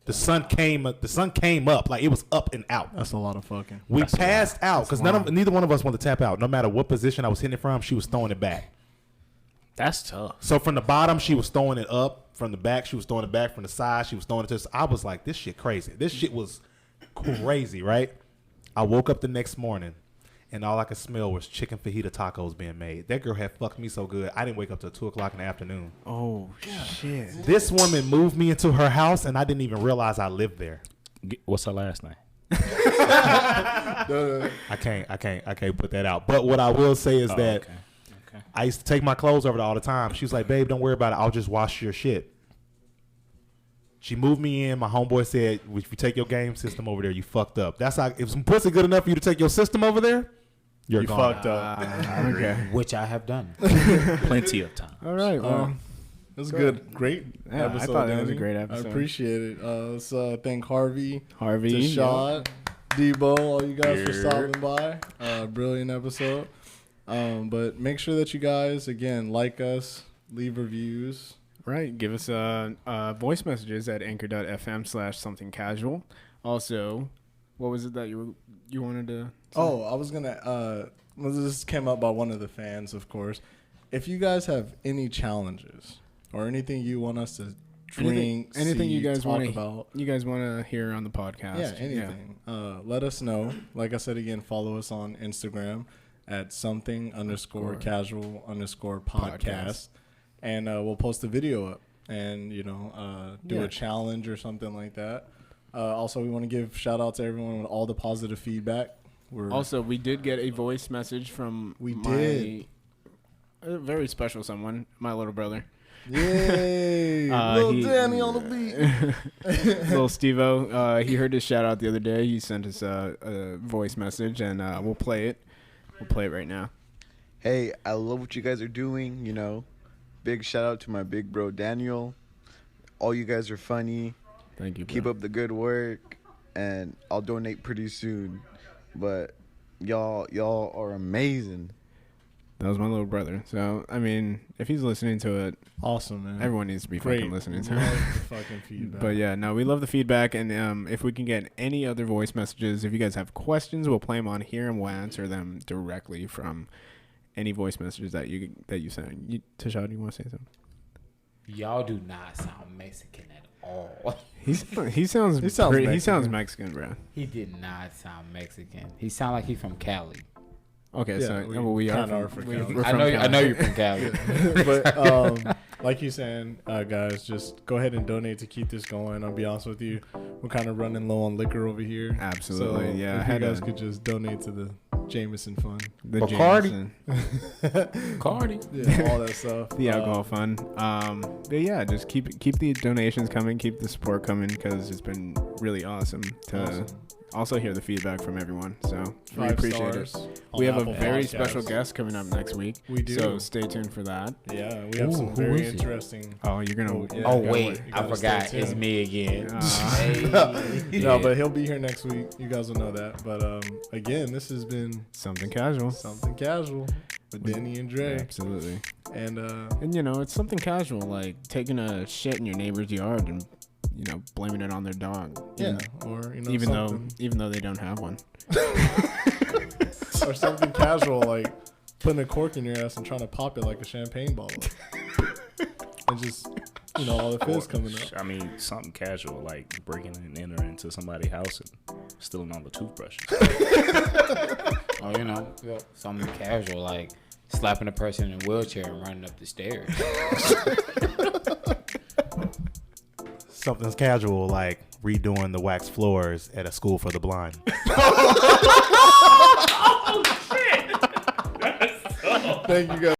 The sun came up. Like, it was up and out. That's a lot of fucking. We passed out because neither one of us wanted to tap out. No matter what position I was hitting it from, she was throwing it back. That's tough. So from the bottom, she was throwing it up. From the back, she was throwing it back. From the side, she was throwing it to. I was like, this shit crazy. This shit was crazy, right? I woke up the next morning, and all I could smell was chicken fajita tacos being made. That girl had fucked me so good, I didn't wake up till 2 o'clock in the afternoon. Oh shit. This woman moved me into her house, and I didn't even realize I lived there. What's her last name? I can't put that out. But what I will say is that Okay. I used to take my clothes over there all the time. She was like, babe, don't worry about it. I'll just wash your shit. She moved me in. My homeboy said, if you take your game system over there, you fucked up. That's how, if some pussy good enough for you to take your system over there, you're You gone. fucked up. Okay. Which I have done. Plenty of time. All right. Well, It was good. Great Yeah, I episode. thought that was a Danny. great episode. I appreciate it. Let's thank Harvey, Harvey, Tashad, Deebo, all you guys for Yeah. stopping by. Brilliant episode. But make sure that you guys, again, like us, leave reviews. Right. Give us voice messages at anchor.fm/something casual. Also, what was it that you wanted to say? Oh, I was gonna. This came up by one of the fans, of course. If you guys have any challenges or anything you want us to drink, anything you guys want about. You guys want to hear on the podcast? Yeah, anything. Let us know. Like I said again, follow us on Instagram at something_casual_podcast, and we'll post a video up and do a challenge or something like that. Also, we want to give shout out to everyone with all the positive feedback. We did get a voice message from a very special someone, my little brother. Yay! Little Danny on the beat. Little Steve-O. He heard his shout out the other day. He sent us a voice message, and we'll play it. We'll play it right now. Hey, I love what you guys are doing. Big shout out to my big bro Daniel. All you guys are funny. Thank you, bro. Keep up the good work, and I'll donate pretty soon. But y'all are amazing. That was my little brother. So, I mean, if he's listening to it, awesome, man. Everyone needs to be fucking listening to it. The fucking feedback. But yeah, no, we love the feedback, and if we can get any other voice messages, if you guys have questions, we'll play them on here, and we'll answer them directly from any voice messages that you send. Tashad, you want to say something? Y'all do not sound Mexican at all. He sounds Mexican, bro. He did not sound Mexican. He sound like he's from Cali. Okay, yeah, so we are from Cali. Cali. I know you're from Cali. But like you saying, guys, just go ahead and donate to keep this going. I'll be honest with you, we're kind of running low on liquor over here. Absolutely, so yeah. If you guys could just donate to the Jameson fund, the Bacardi. Cardi, yeah, all that stuff, the alcohol fund. But yeah, just keep the donations coming, keep the support coming, because it's been really awesome to also hear the feedback from everyone. So we appreciate it. We have a very special guest coming up next week. We do. So stay tuned for that. Yeah, we have some very interesting. Oh, you're gonna. I forgot. It's me again. No, but he'll be here next week. You guys will know that. But again, this has been Something Casual. Something Casual with Denny and Dre. Absolutely. And it's something casual, like taking a shit in your neighbor's yard and blaming it on their dog. Yeah, or even though they don't have one. Or something casual, like putting a cork in your ass and trying to pop it like a champagne bottle. And just, all the fizz coming up. I mean, something casual, like breaking and entering into somebody's house and stealing all the toothbrushes. Or, something casual, like slapping a person in a wheelchair and running up the stairs. Something's casual, like redoing the wax floors at a school for the blind. Thank you guys.